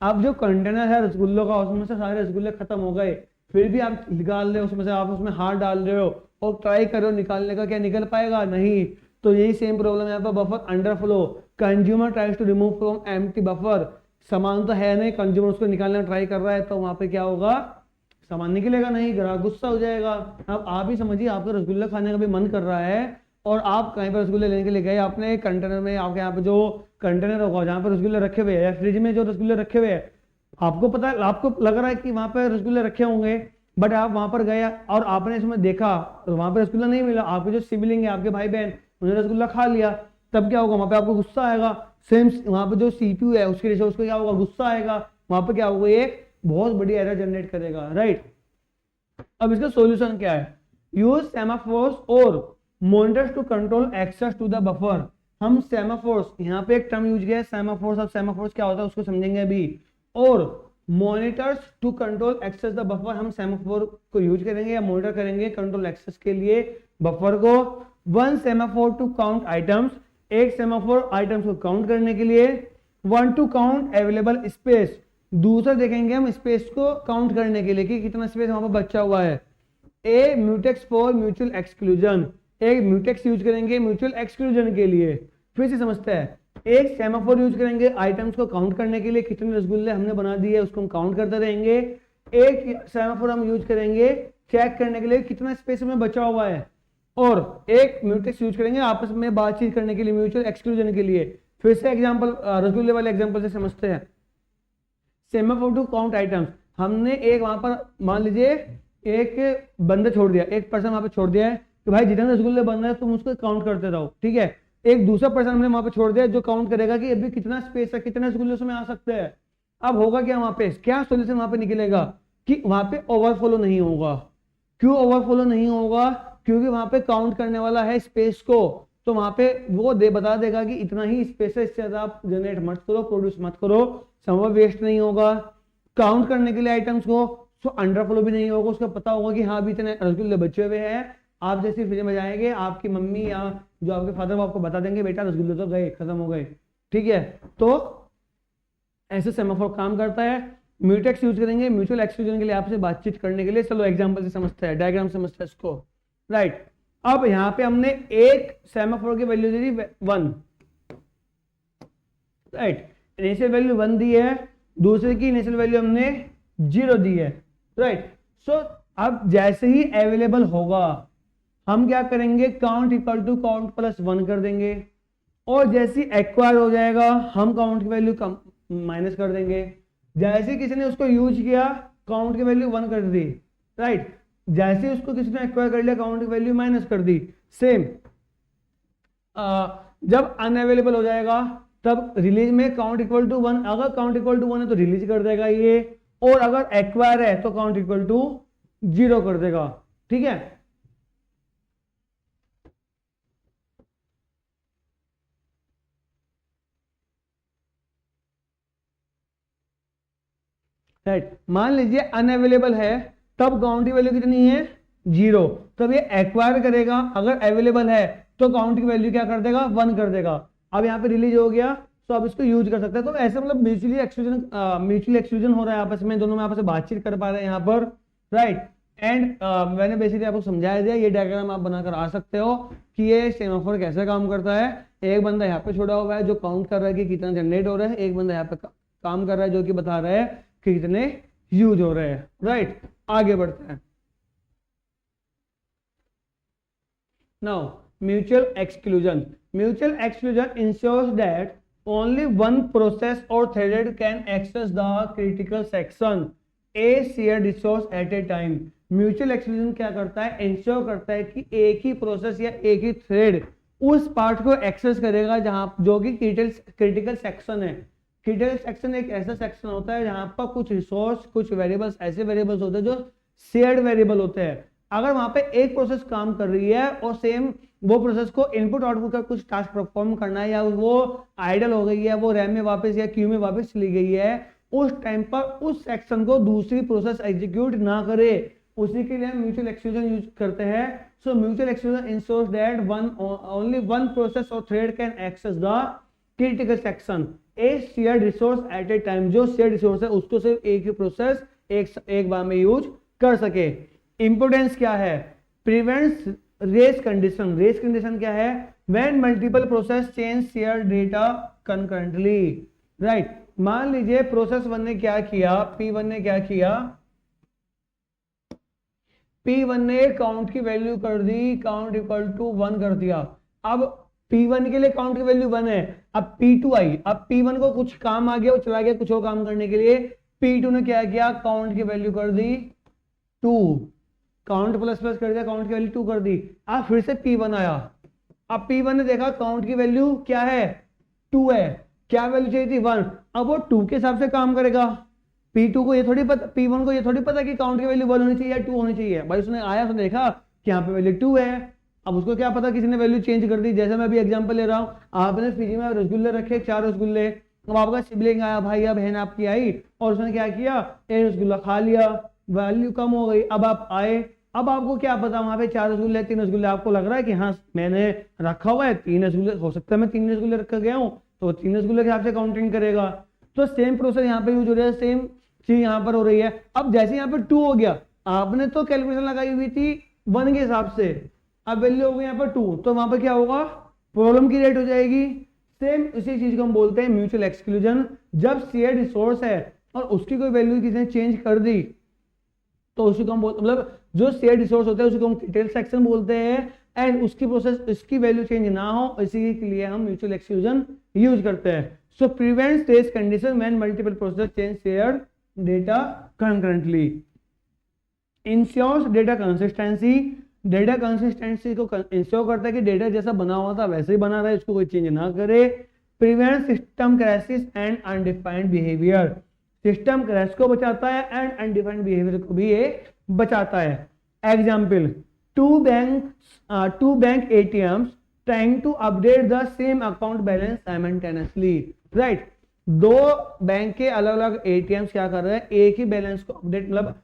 अब जो कंटेनर है रसगुल्लों का, उसमें से सारे रसगुल्ले खत्म हो गए, फिर भी आप निकाल रहे हो उसमें से, आप उसमें हाथ डाल रहे हो और ट्राई कर रहे हो निकालने का, क्या निकल पाएगा, नहीं। तो यही सेम प्रॉब्लम है यहाँ पर, buffer underflow, consumer tries to remove from empty buffer, सामान तो है नहीं, कंज्यूमर उसको निकालने ट्राई कर रहा है, तो वहां पे क्या होगा, सामान निकलेगा नहीं, ग्राहक गुस्सा हो जाएगा। अब आप ही समझिए, आपको रसगुल्ला खाने का भी मन कर रहा है और आप कहीं पर रसगुल्ले लेने के लिए गए, आपने कंटेनर में, आपके यहाँ पे जो कंटेनर होगा जहाँ पर रसगुल्ले रखे हुए हैं, या फ्रिज में जो रसगुल्ले रखे हुए हैं, आपको पता है, आपको लग रहा है कि वहां पर रसगुल्ले रखे होंगे, बट आप वहां पर गए और आपने इसमें देखा और वहां पर रसगुल्ला नहीं मिला, आपके जो सिबलिंग है, आपके भाई बहन, उन्होंने रसगुल्ला खा लिया, तब क्या होगा, वहां पे आपको गुस्सा आएगा। सेम वहां पे जो सीपीयू है उसके लिए उसको क्या होगा, गुस्सा आएगा, वहां पे क्या होगा, ये बहुत बड़ी एरर जनरेट करेगा, राइट। अब इसका सॉल्यूशन क्या है, यूज सेमाफोर्स और monitors to control access to the buffer. हम सेमाफोर्स, यहाँ पे एक टर्म यूज किया है सेमाफोर्स, अब सेमाफोर्स क्या होता है उसको समझेंगे अभी, और monitors to control access the buffer, हम सेमाफोर को यूज करेंगे या मॉनिटर करेंगे कंट्रोल एक्सेस के लिए बफर को। One semaphore to count items, एक सेमाफोर आइटम्स को काउंट करने के लिए। One to count available space, दूसरा देखेंगे हम स्पेस को काउंट करने के लिए कि कितना स्पेस वहां पर बचा हुआ है। ए म्यूटेक्स फॉर म्यूचुअल एक्सक्लूजन, एक म्यूटेक्स यूज करेंगे म्यूचुअल एक्सक्लूजन के लिए। फिर से समझते हैं, एक सेमाफोर यूज करेंगे आइटम्स को काउंट करने के लिए, कितने रसगुल्ले हमने बना दिए उसको हम काउंट करते रहेंगे। एक सेमाफोर हम यूज करेंगे चेक करने के लिए कितना स्पेस में बचा हुआ है, और एक म्यूटेक्स यूज करेंगे आपस में बातचीत करने के लिए, म्यूचुअल एक्सक्लूजन के लिए। फिर से एग्जांपल, रसगुल्ले वाले एग्जांपल से समझते हैं। सेमाफोर टू काउंट आइटम्स, हमने एक वहां पर मान लीजिए एक बंदा छोड़ दिया, एक पर्सन वहां पर छोड़ दिया है कि भाई जितने रसगुल्ले बन रहे हैं तुम उसको काउंट करते रहो, ठीक है। एक दूसरा पर्सन हमने वहां पे छोड़ दिया जो काउंट करेगा कि अभी कितना स्पेस है, कितने रसगुल्ले उसमें आ सकते हैं। अब होगा क्या, वहां पे क्या सोल्यूशन वहां पे निकलेगा कि वहां पे ओवरफ्लो नहीं होगा। क्यों ओवरफ्लो नहीं होगा, क्योंकि वहां पे काउंट करने वाला है स्पेस को, तो वहां पे वो बता देगा कि इतना ही स्पेस है, इससे ज्यादा आप जनरेट मत करो, प्रोड्यूस मत करो, समय वेस्ट नहीं होगा। काउंट करने के लिए आइटम्स को, तो अंडरफ्लो भी नहीं होगा, उसको पता होगा कि हाँ अभी इतने रसगुल्ले बचे हुए हैं। आप जैसे फ्रिज में जाएंगे, आपकी मम्मी या जो आपके फादर वो आपको बता देंगे बेटा रसगुल्ले तो गए, खत्म हो गए, ठीक है। तो ऐसे सेमाफोर काम करता है। म्यूटेक्स यूज करेंगे म्यूचुअल एक्सक्लूजन के लिए, आपसे बातचीत करने के लिए। चलो एग्जांपल से समझते हैं, डायग्राम समझते हैं इसको, राइट। अब यहाँ पे हमने एक सेमाफोर की वैल्यू दी 1, राइट, इनिशियल वैल्यू 1 दी है, दूसरे की इनिशियल वैल्यू हमने 0 दी है, राइट। सो अब जैसे ही अवेलेबल होगा हम क्या करेंगे, count equal to count plus 1 कर देंगे, और जैसे एक्वायर हो जाएगा हम काउंट की वैल्यू कम माइनस कर देंगे। जैसे किसी ने उसको यूज किया काउंट की वैल्यू 1 कर दी, राइट, जैसे उसको किसी ने एक्वायर कर लिया काउंट की वैल्यू माइनस कर दी। सेम जब अनअवेलेबल हो जाएगा तब रिलीज में काउंट इक्वल टू 1, अगर काउंट इक्वल टू 1 है तो रिलीज कर देगा ये, और अगर एक्वायर है तो काउंट इक्वल टू 0 कर देगा, ठीक है। राइट, मान लीजिए अनअवेलेबल है तब काउंट की वैल्यू कितनी है 0, तब ये एक्वायर करेगा, अगर अवेलेबल है तो काउंट की वैल्यू क्या कर देगा 1 कर देगा। अब यहाँ पे रिलीज हो गया तो आप इसको यूज कर सकते हैं। तो ऐसे मतलब म्यूचुअली एक्सक्लूजन हो रहा है आपस में, दोनों में आपस में बातचीत कर पा रहे हैं यहाँ पर, राइट। एंड मैंने बेसिकली आपको समझाया दिया, ये डायग्राम आप बनाकर आ सकते हो कि ये सेमाफोर कैसे काम करता है। एक बंदा यहाँ पे छोड़ा हुआ है जो काउंट कर रहा है कि कितना जनरेट हो रहा है, एक बंदा यहाँ पे काम कर रहा है जो कि बता रहा है कि कितने यूज हो रहे हैं। राइट, आगे बढ़ते हैं। Now mutual exclusion. Mutual exclusion ensures that only one process or thread can access the critical section a shared resource at a time। Mutual exclusion क्या करता है, इंश्योर करता है कि एक ही प्रोसेस या एक ही थ्रेड उस पार्ट को एक्सेस करेगा जहां जो कि क्रिटिकल सेक्शन है। क्रिटिकल सेक्शन एक ऐसा सेक्शन होता है जहां पर कुछ रिसोर्स, कुछ वेरिएबल्स, ऐसे वेरिएबल्स होते हैं जो शेयर्ड वेरिएबल होते हैं। अगर वहां पे एक प्रोसेस काम कर रही है और सेम वो प्रोसेस को इनपुट आउटपुट का कुछ टास्क परफॉर्म करना है, या वो आइडल हो गई है, वो रैम में वापस या क्यू में वापस चली गई है, उस टाइम पर उस सेक्शन को दूसरी प्रोसेस एग्जीक्यूट ना करे, उसी के लिए हम म्यूचुअल एक्सक्लूजन यूज करते हैं। So mutual exclusion ensures that only one process और thread can access the critical section a shared resource at a time. जो शेयर्ड रिसोर्स है उसको सिर्फ एक ही प्रोसेस एक बार में यूज कर सके। इंपोर्टेंस क्या है, prevents race condition. Race condition क्या है, when multiple process change share data concurrently. Right, मान लीजिए प्रोसेस वन ने क्या किया, P1 ने क्या किया, P1 ने काउंट की वैल्यू कर दी, काउंट इक्वल टू 1 कर दिया। अब P1 के लिए काउंट की वैल्यू 1 है, अब P2 आई, अब P1 को कुछ काम आ गया, वो चला गया कुछ और काम करने के लिए, P2 ने क्या किया, काउंट की वैल्यू कर दी 2, काउंट प्लस प्लस कर दिया, काउंट की वैल्यू 2 कर दी। अब फिर से P1 आया, अब P1 ने देखा काउंट की वैल्यू क्या है, 2 है, क्या वैल्यू चाहिए थी 1, अब वो 2 के हिसाब से काम करेगा। P2 को ये थोड़ी पता, P1 को ये थोड़ी पता कि काउंट की वैल्यू 1 होनी चाहिए या 2 होनी चाहिए। भाई उसने आया, उसने देखा कि यहाँ पे वैल्यू 2 है, अब उसको क्या पता किसी ने वैल्यू चेंज कर दी। जैसे मैं अभी एग्जांपल ले रहा हूँ, आपने फ्रिज में रसगुल्ले रखे 4 रसगुल्ले, अब आपका सिबलिंग आया, भाई या बहन आपकी आई और उसने क्या किया, एक रसगुल्ला खा लिया, वैल्यू कम हो गई। अब आप आए, अब आपको क्या पता वहां पे 4 रसगुल्ले 3 रसगुल्ले, आपको लग रहा है कि हाँ मैंने रखा हुआ है 3 रसगुल्ले, हो सकता है मैं 3 रसगुल्ले रख गया हूँ, तो 3 रसगुल्ले के हिसाब से काउंटिंग करेगा। तो सेम प्रोसेस यहाँ पे यूज हो रहा है, सेम चीज यहाँ पर हो रही है। अब जैसे यहाँ पे 2 हो गया, आपने तो कैलकुलेशन लगाई हुई थी 1 के हिसाब से, अब वैल्यू हो गई यहाँ पर 2, तो वहां पर क्या होगा, प्रॉब्लम की रेट हो जाएगी। सेम इसी चीज को हम बोलते हैं म्यूचुअल एक्सक्लूजन। जब शेयर रिसोर्स है और उसकी कोई वैल्यू किसी ने चेंज कर दी, तो उसी को हम मतलब जो शेयर रिसोर्स होता है उसी को हम क्रिटिकल सेक्शन बोलते हैं, एंड उसकी प्रोसेस इसकी वैल्यू चेंज ना हो, इसी के लिए हम म्यूचुअल एक्सक्लूजन यूज करते हैं। So prevents this condition when multiple process change share data concurrently. Ensures data consistency. Data consistency को इंश्योर करता है कि डेटा जैसा बना हुआ था वैसे ही बना रहा है, इसको कोई चेंज ना करे। Prevent system crashes and undefined behaviour. System crash को बचाता है एंड अनडिफाइंड बिहेवियर को भी ये बचाता है। Example, two bank ATMs trying to update the same account balance simultaneously. Right, 2 bank के अलग अलग ATMs क्या कर रहे हैं, एक ही बैलेंस को अपडेट, मतलब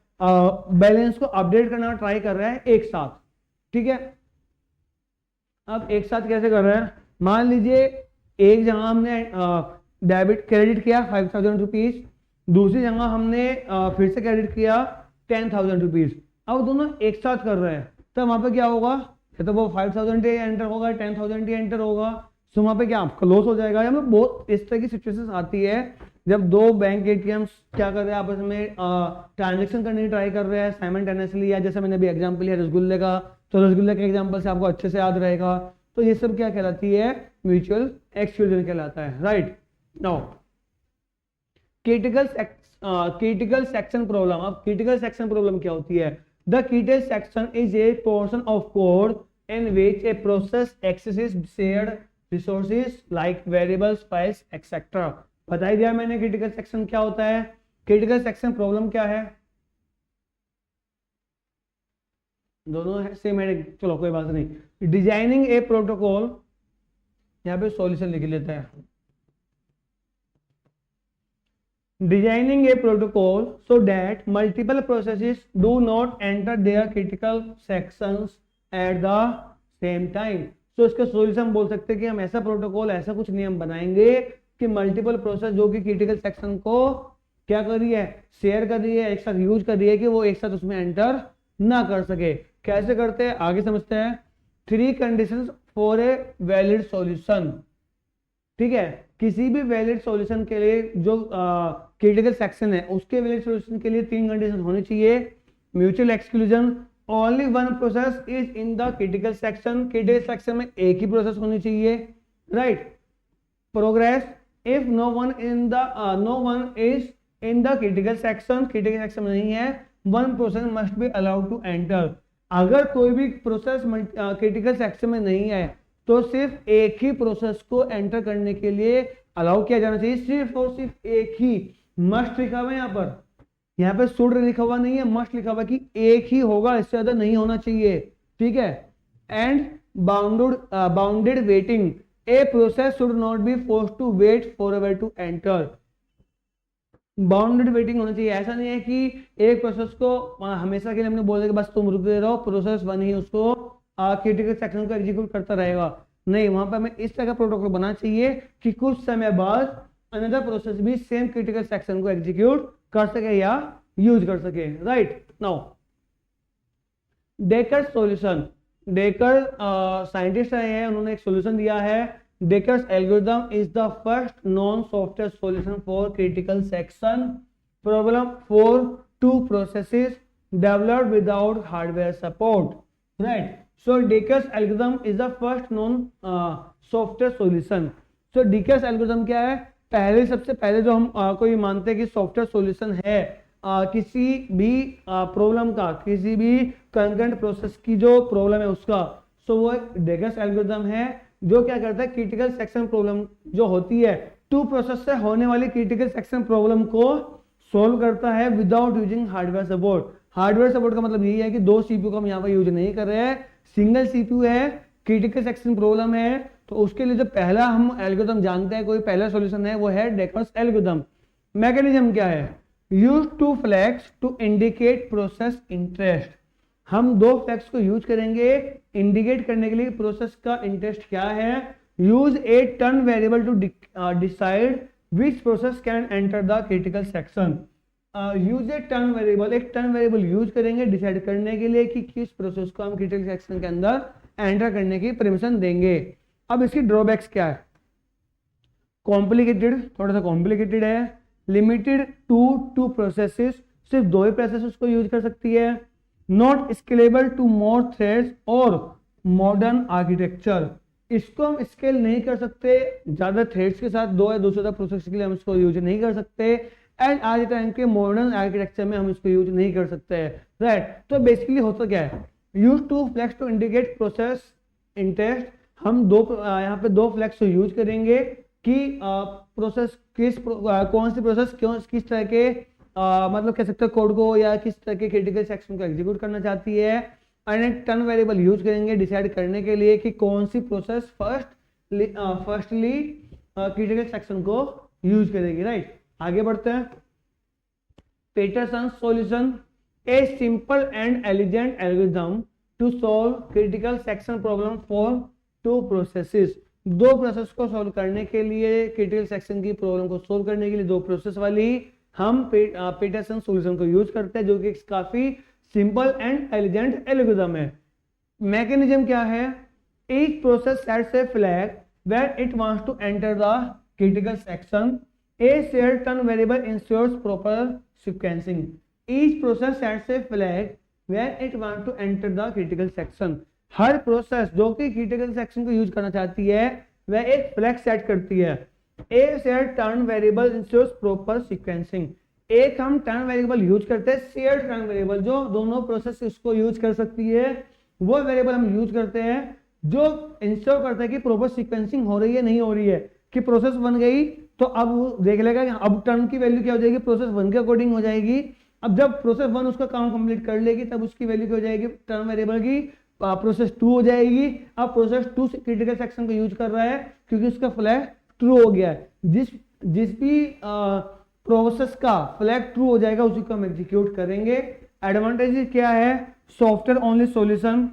बैलेंस को अपडेट करना ट्राई कर रहे हैं एक साथ। ठीक है, अब एक साथ कैसे कर रहे हैं, मान लीजिए एक जगह हमने डेबिट क्रेडिट किया 5000 रुपीज, दूसरी जगह हमने फिर से क्रेडिट किया 10,000 रुपीज। अब दोनों एक साथ कर रहे हैं, तो वहां पे क्या होगा, या तो वो 5000 एंटर होगा, 10,000 एंटर होगा, तो वहां पे क्या आपका लॉस हो जाएगा। या मतलब बहुत इस तरह की सिचुएशन आती है जब 2 बैंक ATMs क्या कर रहे हैं, आपस में ट्रांजेक्शन करने की ट्राई कर रहे हैं साइमल्टेनियसली। या जैसे मैंने अभी एग्जांपल लिया रसगुल्ले का, तो रसगुल्ले के एग्जांपल से आपको अच्छे से याद रहेगा। तो ये सब क्या कहलाती है, म्यूचुअल एक्सक्लूजन कहलाता है। Right, now critical section problem. अब क्रिटिकल सेक्शन प्रॉब्लम क्या होती है, the critical section is a portion of code in which a process axes shared resources like variables, files etcetera. बता ही दिया मैंने क्रिटिकल सेक्शन क्या होता है। क्रिटिकल सेक्शन प्रॉब्लम क्या है, दोनों है सेम है, चलो कोई बात नहीं। डिजाइनिंग ए प्रोटोकॉल, यहाँ पे सॉल्यूशन लिख लेते हैं। Designing a protocol so that multiple processes do not enter their critical sections at the same time. तो इसका सॉल्यूशन बोल सकते हैं कि हम ऐसा प्रोटोकॉल, ऐसा कुछ नियम बनाएंगे कि मल्टीपल प्रोसेस जो कि क्रिटिकल सेक्शन को क्या कर रही है, शेयर कर रही है, एक साथ यूज कर रही है, कि वो एक साथ उसमें एंटर ना कर सके। कैसे करते हैं आगे समझते हैं। 3 conditions for a valid solution. ठीक है, किसी भी वैलिड सॉल्यूशन के लिए जो क्रिटिकल सेक्शन है उसके वैलिड सॉल्यूशन के लिए 3 कंडीशन होनी चाहिए। Mutual exclusion, only one process is in the critical section, critical section में एक ही प्रोसेस होनी चाहिए, right. Progress, if no one is in the critical section, critical section में नहीं है, one process must be allowed to enter. अगर कोई भी प्रोसेस क्रिटिकल सेक्शन में नहीं है तो सिर्फ एक ही प्रोसेस को एंटर करने के लिए अलाउ किया जाना चाहिए, सिर्फ और सिर्फ एक ही। मस्ट लिखा हुआ है यहाँ पे शुड लिखा हुआ नहीं है, मस्ट लिखा हुआ कि एक ही होगा, इससे ज्यादा नहीं होना चाहिए, ठीक है। And bounded waiting, a process should not be forced to wait forever to enter. Bounded waiting होना चाहिए, ऐसा नहीं है कि एक प्रोसेस को हमेशा के लिए हमने बोल दिया कि बस तुम रुके रहो, प्रोसेस वन ही उसको क्रिटिकल सेक्शन को एग्जीक्यूट करता रहेगा। नहीं, वहां पर हमें इस तरह का प्रोटोकॉल बनाना चाहिए कि कुछ समय बाद अनदर प्रोसेस भी सेम क्रिटिकल सेक्शन को एग्जीक्यूट कर सके या यूज कर सके, right. Now Dekker solution, Dekker scientist रहे हैं, उन्होंने एक सॉल्यूशन दिया है। Dekker's algorithm is the first non software solution for critical section problem for 2 processes developed without hardware support, right? So Decker's algorithm is the first known software solution. So Decker's algorithm क्या है? सबसे पहले जो हम कोई मानते हैं कि सॉफ्टवेयर सॉल्यूशन है किसी भी प्रॉब्लम का, किसी भी कंकरेंट प्रोसेस की जो प्रॉब्लम है उसका, सो वो डेकर्स एल्गोरिथम है जो क्या करता है, क्रिटिकल सेक्शन प्रॉब्लम जो होती है 2 प्रोसेस से होने वाली क्रिटिकल सेक्शन प्रॉब्लम को सोल्व करता है without using hardware support. Hardware support का मतलब यही है कि 2 सीपीयू को हम यहाँ पर यूज नहीं कर रहे हैं, सिंगल सीपीयू है, क्रिटिकल सेक्शन प्रॉब्लम है, तो उसके लिए जो पहला हम एल्गोरिथम जानते हैं, कोई पहला सॉल्यूशन है वो है डेकर्स एल्गोरिथम। मैकेनिज्म क्या है? Use 2 flags to indicate process interest. हम 2 फ्लैग्स को यूज करेंगे इंडिकेट करने के लिए प्रोसेस का इंटरेस्ट क्या है। Use a turn variable to decide which process can enter the critical section. Use a turn variable, एक टर्न वेरिएबल यूज करेंगे डिसाइड करने के लिए कि किस प्रोसेस को हम क्रिटिकल सेक्शन के अंदर एंटर करने की परमिशन देंगे। अब इसकी ड्रॉबैक्स क्या है? कॉम्प्लिकेटेड, थोड़ा सा कॉम्प्लिकेटेड है। लिमिटेड टू 2 प्रोसेसेस, सिर्फ 2 ही प्रोसेसेस को यूज कर सकती है। Not scalable to more threads और मॉडर्न आर्किटेक्चर, इसको हम स्केल नहीं कर सकते ज्यादा थ्रेड्स के साथ, 2 या 2 से ज्यादा प्रोसेस के लिए हम इसको यूज नहीं कर सकते। एंड आज के टाइम के मॉडर्न आर्किटेक्चर में हम इसको यूज नहीं कर सकते हैं, राइट। तो बेसिकली होता क्या है, use 2 flags to indicate process interest. हम यहाँ पे 2 फ्लैग्स को यूज करेंगे कि प्रोसेस कौन सी प्रोसेस किस तरह के मतलब कह सकते हैं कोड को या किस तरह के क्रिटिकल सेक्शन को एग्जीक्यूट करना चाहती है। एंड एक टर्न वेरिएबल यूज करेंगे डिसाइड करने के लिए कि कौन सी प्रोसेस फर्स्टली क्रिटिकल सेक्शन को यूज करेगी, राइट। आगे बढ़ते हैं। Peterson solution, a simple and elegant algorithm to solve critical section problem for 2 processes. 2 process को सॉल्व करने के लिए, क्रिटिकल सेक्शन की प्रॉब्लम को सॉल्व करने के लिए 2 प्रोसेस वाली हम पेटरसन सॉल्यूशन को यूज करते हैं, जो कि काफी सिंपल एंड एलिगेंट एल्गोरिथम है। मैकेनिज्म क्या है? Each process sets a flag when it wants to enter the critical section. A shared turn variable ensures proper sequencing. Each process sets a flag when it wants to enter the critical section. Her process जो कि critical section को use करना चाहती है वह एक flag set करती है। A shared turn variable ensures proper sequencing. एक हम टर्न वेरिएबल यूज करते हैं, शेयर्ड टर्न वेरिएबल जो दोनों प्रोसेस इसको यूज कर सकती है, वो वेरिएबल हम यूज करते हैं जो इंश्योर करता है कि प्रॉपर सीक्वेंसिंग हो रही है नहीं हो रही है, कि प्रोसेस बन गई तो अब वो देख लेगा कि अब टर्न की वैल्यू क्या हो जाएगी, प्रोसेस 1 के अकॉर्डिंग हो जाएगी। अब जब प्रोसेस 1 उसका काम कंप्लीट कर लेगी तब उसकी वैल्यू क्या हो जाएगी, टर्न वेरिएबल की प्रोसेस 2 हो जाएगी। अब प्रोसेस 2 क्रिटिकल सेक्शन को यूज कर रहा है क्योंकि उसका फ्लैग ट्रू हो गया है। जिस भी प्रोसेस का फ्लैग ट्रू हो जाएगा उसी को हम एग्जीक्यूट करेंगे। एडवांटेज क्या है? सॉफ्टवेयर ओनली सॉल्यूशन,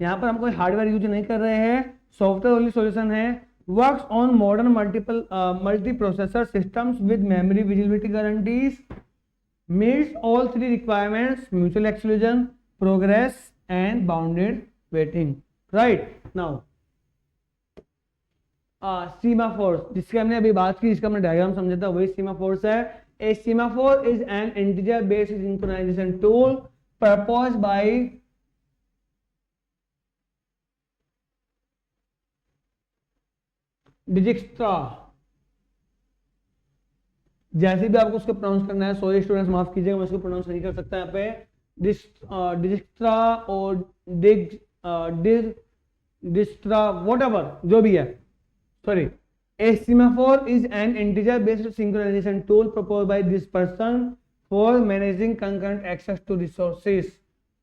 यहाँ पर हम कोई हार्डवेयर यूज नहीं कर रहे हैं, सॉफ्टवेयर ओनली सॉल्यूशन है। Works on modern multiprocessor systems with memory visibility guarantees. meets all three requirements: mutual exclusion, progress and bounded waiting. Right now semaphore जिसकी हमने अभी बात की, जिसका हमने डायग्राम समझा था, वही सीमाफोर्स है. A semaphore is an integer based synchronization tool proposed by Dijkstra. जैसे भी आपको उसको प्रोनाउंस करना है, सॉरी स्टूडेंट्स माफ कीजिएगा, मैं उसको प्रोनाउंस नहीं कर सकता यहाँ पे. डिजिक्स्ट्रा और डिजिक्स्ट्रा व्हाटएवर जो भी है, sorry. A semaphore is an integer based synchronization tool proposed by this person for managing concurrent access to resources.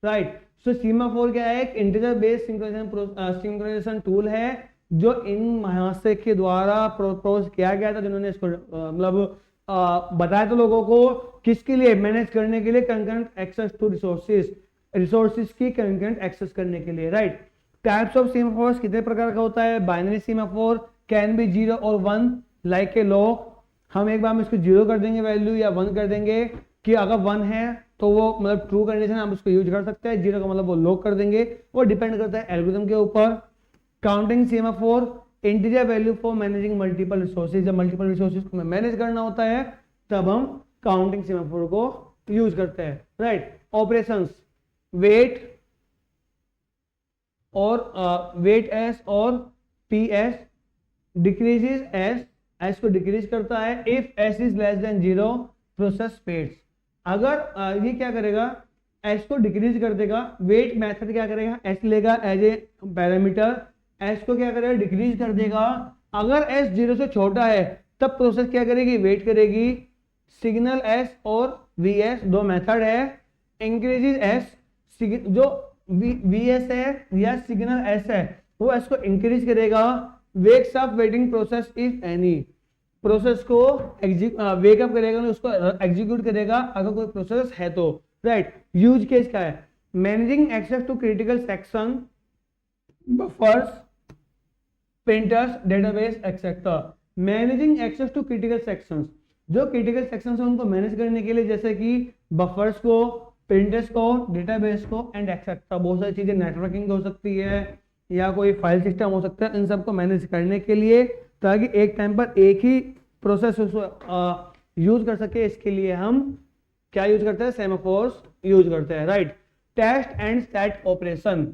Right. So semaphore क्या है? एक integer based synchronization tool है जो इन महाशय के द्वारा प्रपोज किया गया था, जिन्होंने इसको मतलब बताया था लोगों को, किसके लिए? मैनेज करने के लिए concurrent access to resources की concurrent access करने के लिए. राइट. टाइप्स ऑफ सीमाफोर्स कितने प्रकार का होता है? बाइनरी सीमाफोर कैन बी 0 और 1 लाइक ए लॉक. हम एक बार में इसको 0 कर देंगे वैल्यू या 1 कर देंगे कि अगर 1 है तो वो मतलब ट्रू कंडीशन हम उसको यूज कर सकते हैं, 0 का मतलब वो लॉक कर देंगे. वो डिपेंड करता है एल्गोरिथम के ऊपर. Counting semaphore integer value for managing multiple resources. जब मल्टीपल रिसोर्सेज को मैनेज करना होता है तब हम काउंटिंग सीमाफोर को यूज करते हैं. राइट. ऑपरेशंस वेट और वेट एस और P S decreases S. S को डिक्रीज करता है. If S is less than 0 process waits. अगर ये क्या करेगा? एस को डिक्रीज कर देगा. वेट मेथड क्या करेगा? एस लेगा एज ए पैरामीटर, एस को क्या करेगा? डिक्रीज कर देगा. अगर एस 0 से छोटा है तब प्रोसेस क्या करेगी? वेट करेगी. सिग्नल एस और वी एस दो मेथड है. इंक्रीजेस एस, जो वी एस है या सिग्नल एस है वो एस को इंक्रीज करेगा. Wakes up waiting process if any. Process को वेकअप करेगा, उसको एग्जीक्यूट करेगा अगर कोई प्रोसेस है तो. राइट. यूज केस क्या है? Managing access to critical section, buffers, printers, database etcetera. Managing access to critical sections, जो क्रिटिकल सेक्शंस है उनको मैनेज करने के लिए, जैसे कि बफर्स को, प्रिंटर्स को, डेटाबेस को एंड एक्सेट्रा. बहुत सारी चीजें नेटवर्किंग हो सकती है या कोई फाइल सिस्टम हो सकता है, इन सबको मैनेज करने के लिए, ताकि एक टाइम पर एक ही प्रोसेस यूज कर सके. इसके लिए हम क्या यूज करते हैं? सेमाफोर्स यूज करते हैं. Right. Test and set operation.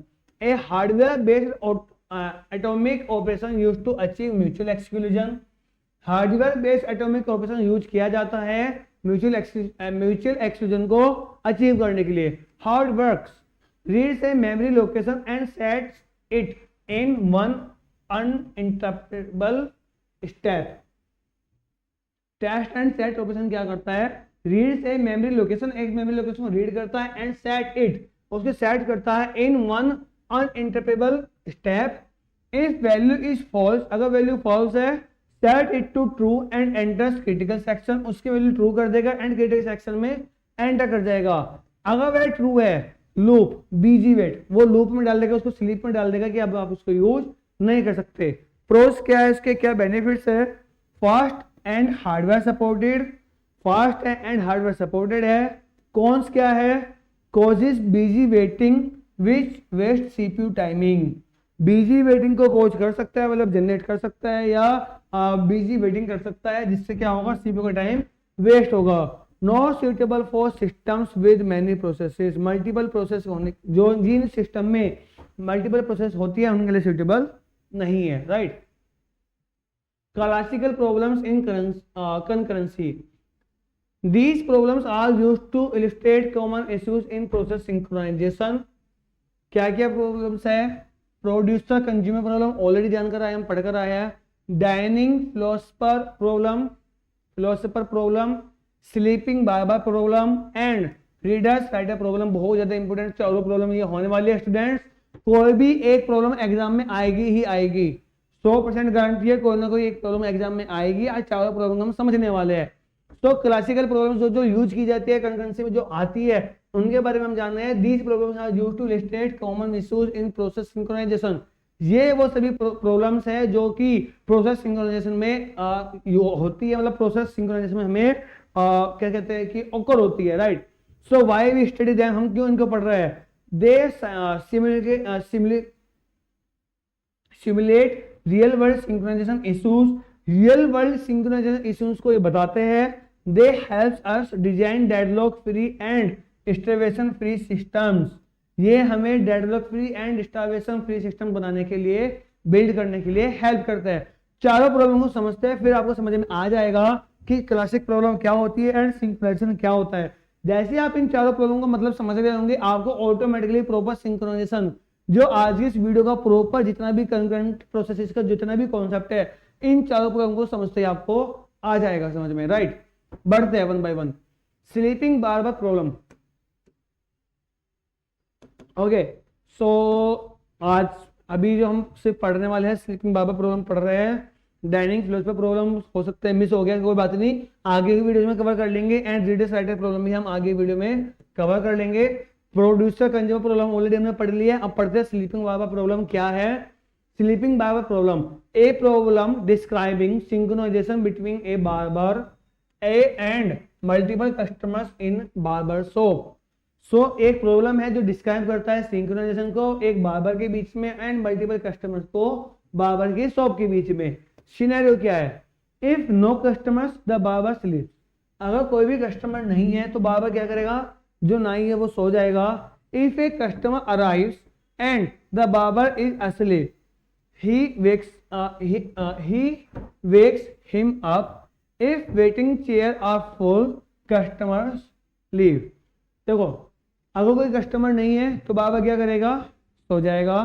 A hardware based atomic operation use to achieve mutual exclusion. Hardware based atomic operation use किया जाता है म्यूचुअल एक्सक्लूजन को अचीव करने के लिए. How it works? Reads a memory location and sets it in one uninterruptible step. Test and set operation क्या करता है? रीड्स ए मेमोरी लोकेशन, एक मेमोरी लोकेशन को रीड करता है, एंड सेट इट, उसको सेट करता है, in one uninterruptible step. If value is false, अगर वैल्यू फॉल्स है, set it to true and enters critical section, उसकी वैल्यू ट्रू कर देगा एंड क्रिटिकल सेक्शन में एंटर कर जाएगा. अगर वह ट्रू है, लूप बीजी वेट, वो लूप में डाल देगा, उसको स्लीप में डाल देगा कि अब आप उसको यूज नहीं कर सकते. प्रोस क्या है, इसके क्या बेनिफिट्स है? Fast and hardware supported, fast and hardware supported है. कॉन्स क्या है? Causes busy waiting which waste CPU timing. Busy waiting को कॉज कर सकता है, मतलब जनरेट कर सकता है, या बिजी वेटिंग कर सकता है, जिससे क्या होगा? सीपीयू का टाइम वेस्ट होगा. Not suitable for systems with many processes. Multiple process होने, जो जिन सिस्टम में मल्टीपल प्रोसेस होती है उनके लिए सुटेबल नहीं है. Right. Classical problems in concurrency. These problems are used to illustrate common issues in process synchronization. क्या क्या प्रॉब्लम्स है? प्रोड्यूसर कंज्यूमर प्रॉब्लम ऑलरेडी जानकर आए, हम पढ़कर आए हैं. Dining philosopher problem, sleeping bar problem and readers writer problem. बहुत ज्यादा इंपोर्टेंट चारों प्रॉब्लम ये होने वाली है स्टूडेंट्स. कोई भी एक प्रॉब्लम एग्जाम में आएगी ही आएगी, 100% गारंटी है, कोई ना कोई एक प्रॉब्लम एग्जाम में आएगी. आज चारों प्रॉब्लम हम समझने वाले हैं. तो क्लासिकल प्रॉब्लम्स जो यूज की जाती है कंकरेंसी में, जो आती है, उनके बारे में हम जान रहे हैं. These problems are used to illustrate common issues in process synchronization. ये वो सभी प्रॉब्लम्स है जो कि प्रोसेस सिंक्रोनाइजेशन में होती है, मतलब प्रोसेस सिंक्रोनाइजेशन में हमें क्या कहते हैं कि occur होती है, right. So why we study them, हम क्यों इनको पढ़ रहे हैं? They simulate real world synchronization issues, real world synchronization issues को ये बताते हैं। They helps us design deadlock free and starvation free systems, ये हमें deadlock free and starvation free system बनाने के लिए, बिल्ड करने के लिए हेल्प करता है। चारों प्रॉब्लम को समझते हैं, फिर आपको समझ में आ जाएगा कि क्लासिक प्रॉब्लम क्या होती है एंड सिंक्रोनाइजेशन क्या होता है। जैसे आप इन चारों प्रॉब्लम का मतलब समझ गए होंगे, आपको ऑटोमेटिकली प्रॉपर सिंक्रोनाइजेशन, जो आज की इस वीडियो का प्रॉपर जितना भी कंकरेंट प्रोसेसेस का जितना भी कॉन्सेप्ट है, इन चारों प्रॉब्लम को समझते ही आपको आ जाएगा समझ में, राइट। बढ़ते हैं one by one. Sleeping bar problem. Okay, so आज अभी जो हम सिर्फ पढ़ने वाले हैं स्लीपिंग बार प्रॉब्लम पढ़ रहे हैं। डाइनिंग फ्लोर पे प्रॉब्लम हो सकता है मिस हो गया, कोई बात नहीं, आगे की वीडियो में कवर कर लेंगे। एंड रीडर्स राइटर प्रॉब्लम भी हम आगे वीडियो में कवर कर लेंगे। प्रोड्यूसर कंज्यूमर प्रॉब्लम ऑलरेडी हमने पढ़ लिया है, अब पढ़ते हैं स्लीपिंग बार प्रॉब्लम क्या है। Sleeping bar problem, a problem describing synchronization between a barber a and multiple customers in barber shop. एक प्रॉब्लम है जो डिस्क्राइब करता है सिंक्रोनाइजेशन को एक बार्बर के बीच में एंड मल्टीपल कस्टमर्स को बार्बर की शॉप के बीच में। सिनेरियो क्या है? If no customers the barber sleep, अगर कोई भी कस्टमर नहीं है तो बार्बर क्या करेगा? जो नाई है वो सो जाएगा। If a customer arrives and the barber is asleep, he wakes him up. If waiting chair are full, customers leave. देखो, अगर कोई कस्टमर नहीं है तो बाबर क्या करेगा? सो जाएगा।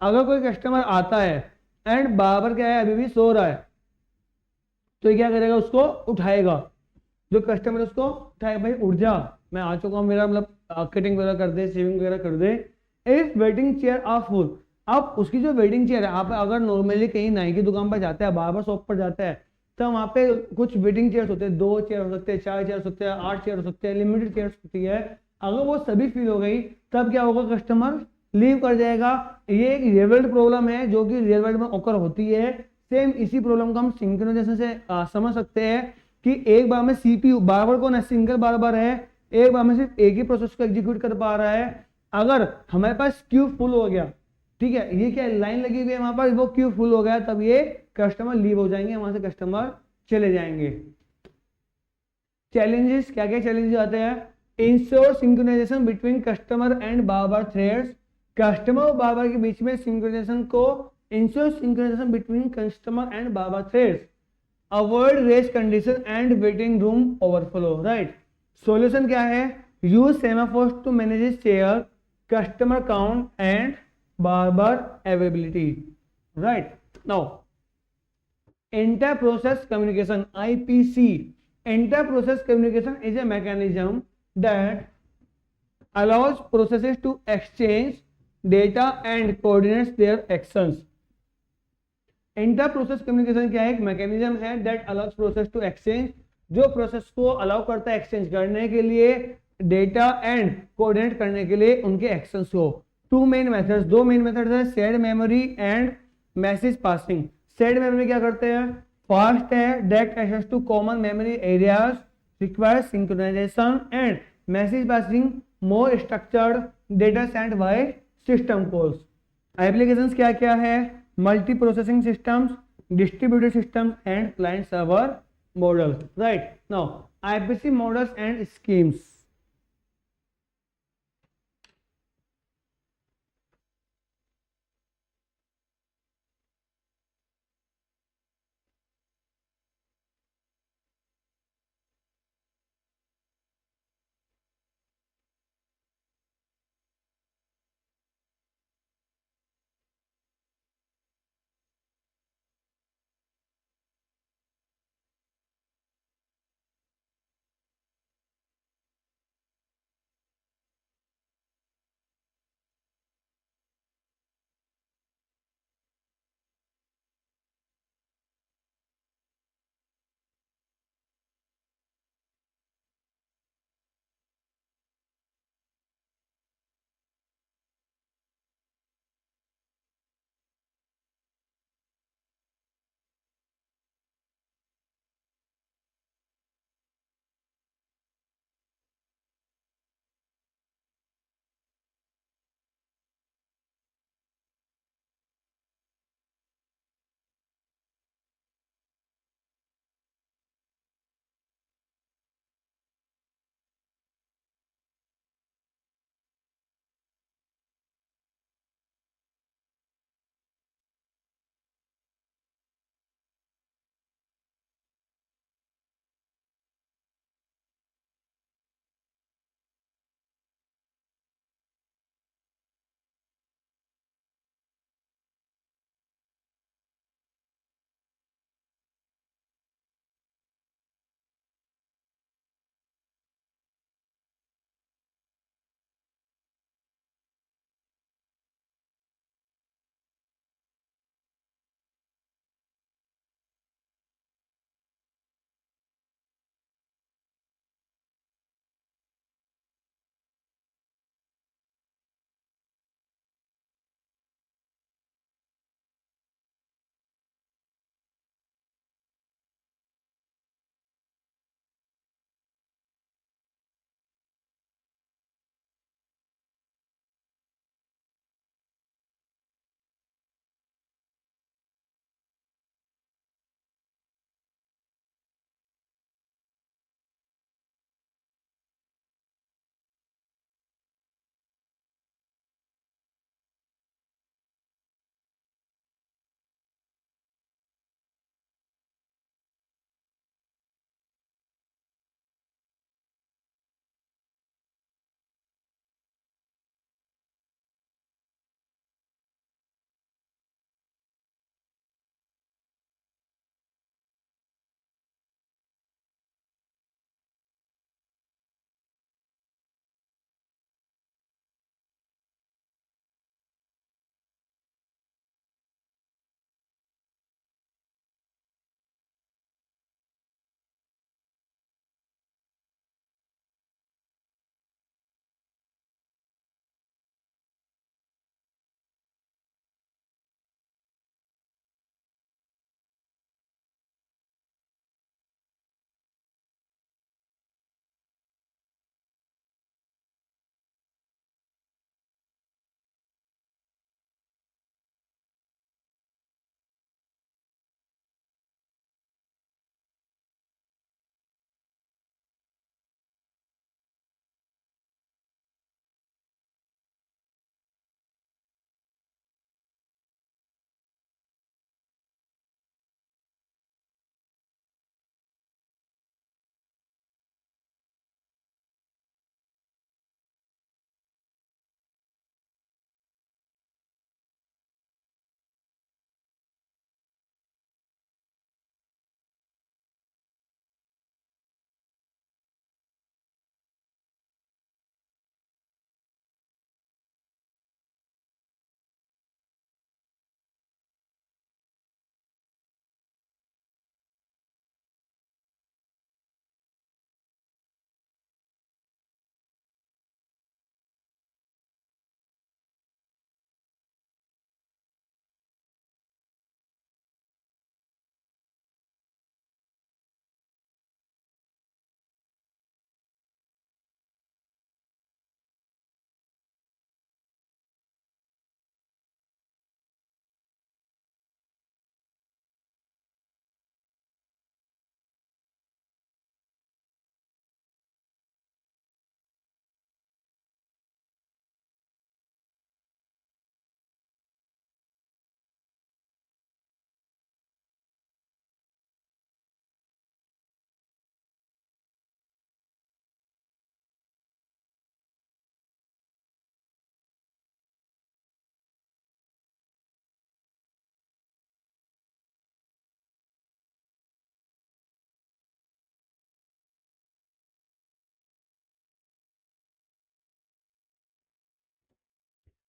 अगर कोई कस्टमर आता है एंड बाबर क्या है, अभी भी सो रहा है, तो ये क्या करेगा? उसको उठाएगा। जो कस्टमर उसको उठाएगा, भाई उठ जा, मैं आ चुका हूँ, मेरा मतलब कटिंग वगैरह कर दे, शेविंग वगैरह कर दे। If waiting chair are full, अब उसकी जो वेटिंग चेयर है, आप अगर नॉर्मली कहीं नाई की दुकान पर जाते हैं, बार्बर शॉप पर जाते हैं, तो वहाँ पे कुछ वेटिंग चेयर्स होते हैं, 2 चेयर हो सकते हैं, 4 चेयर हो सकते हैं, 8 चेयर हो सकते हैं, लिमिटेड चेयर्स होती है। अगर वो सभी फिल हो गई तब क्या होगा? कस्टमर लीव कर जाएगा। ये एक रियल वर्ल्ड प्रॉब्लम है जो कि रियल वर्ल्ड में ओकर होती है। सेम इसी प्रॉब्लम को हम सिंक्रोनाइजेशन से समझ सकते हैं कि एक बार में सीपीयू, बार्बर को ना सिंगल बार्बर है, एक बार में सिर्फ एक ही प्रोसेस को एग्जीक्यूट कर पा रहा है। अगर हमारे पास क्यू फुल हो गया, ठीक है, ये क्या लाइन लगी हुई है वहां पर, वो क्यू फुल हो गया, तब ये कस्टमर लीव हो जाएंगे, वहां से कस्टमर चले जाएंगे। चैलेंजेस, क्या क्या चैलेंजेस आते हैं? Ensure synchronization between customer and barber threads, customer और बार्बर के बीच में सिंक्रोनाइजेशन को ensure synchronization between customer and barber threads, avoid race condition and waiting room overflow, right. Solution क्या है? Use semaphores to manage chair, customer count and barber availability, right. Now inter process communication, IPC, inter process communication is a mechanism that allows processes to exchange data and coordinates their actions. Inter process communication क्या है? एक mechanism है that allows process to exchange, जो process को allow करता है exchange करने के लिए, डेटा एंड कोऑर्डिनेट करने के लिए उनके एक्शंस को। टू मेन मेथड्स, दो मेन मेथड्स है, shared memory and message passing. Shared memory क्या करते हैं? फास्ट है, direct access to common memory areas, require synchronization, and message passing more structured, data sent by system calls. Applications क्या क्या है? Multi processing systems, distributed system and client server model, right. Now IPC models and schemes.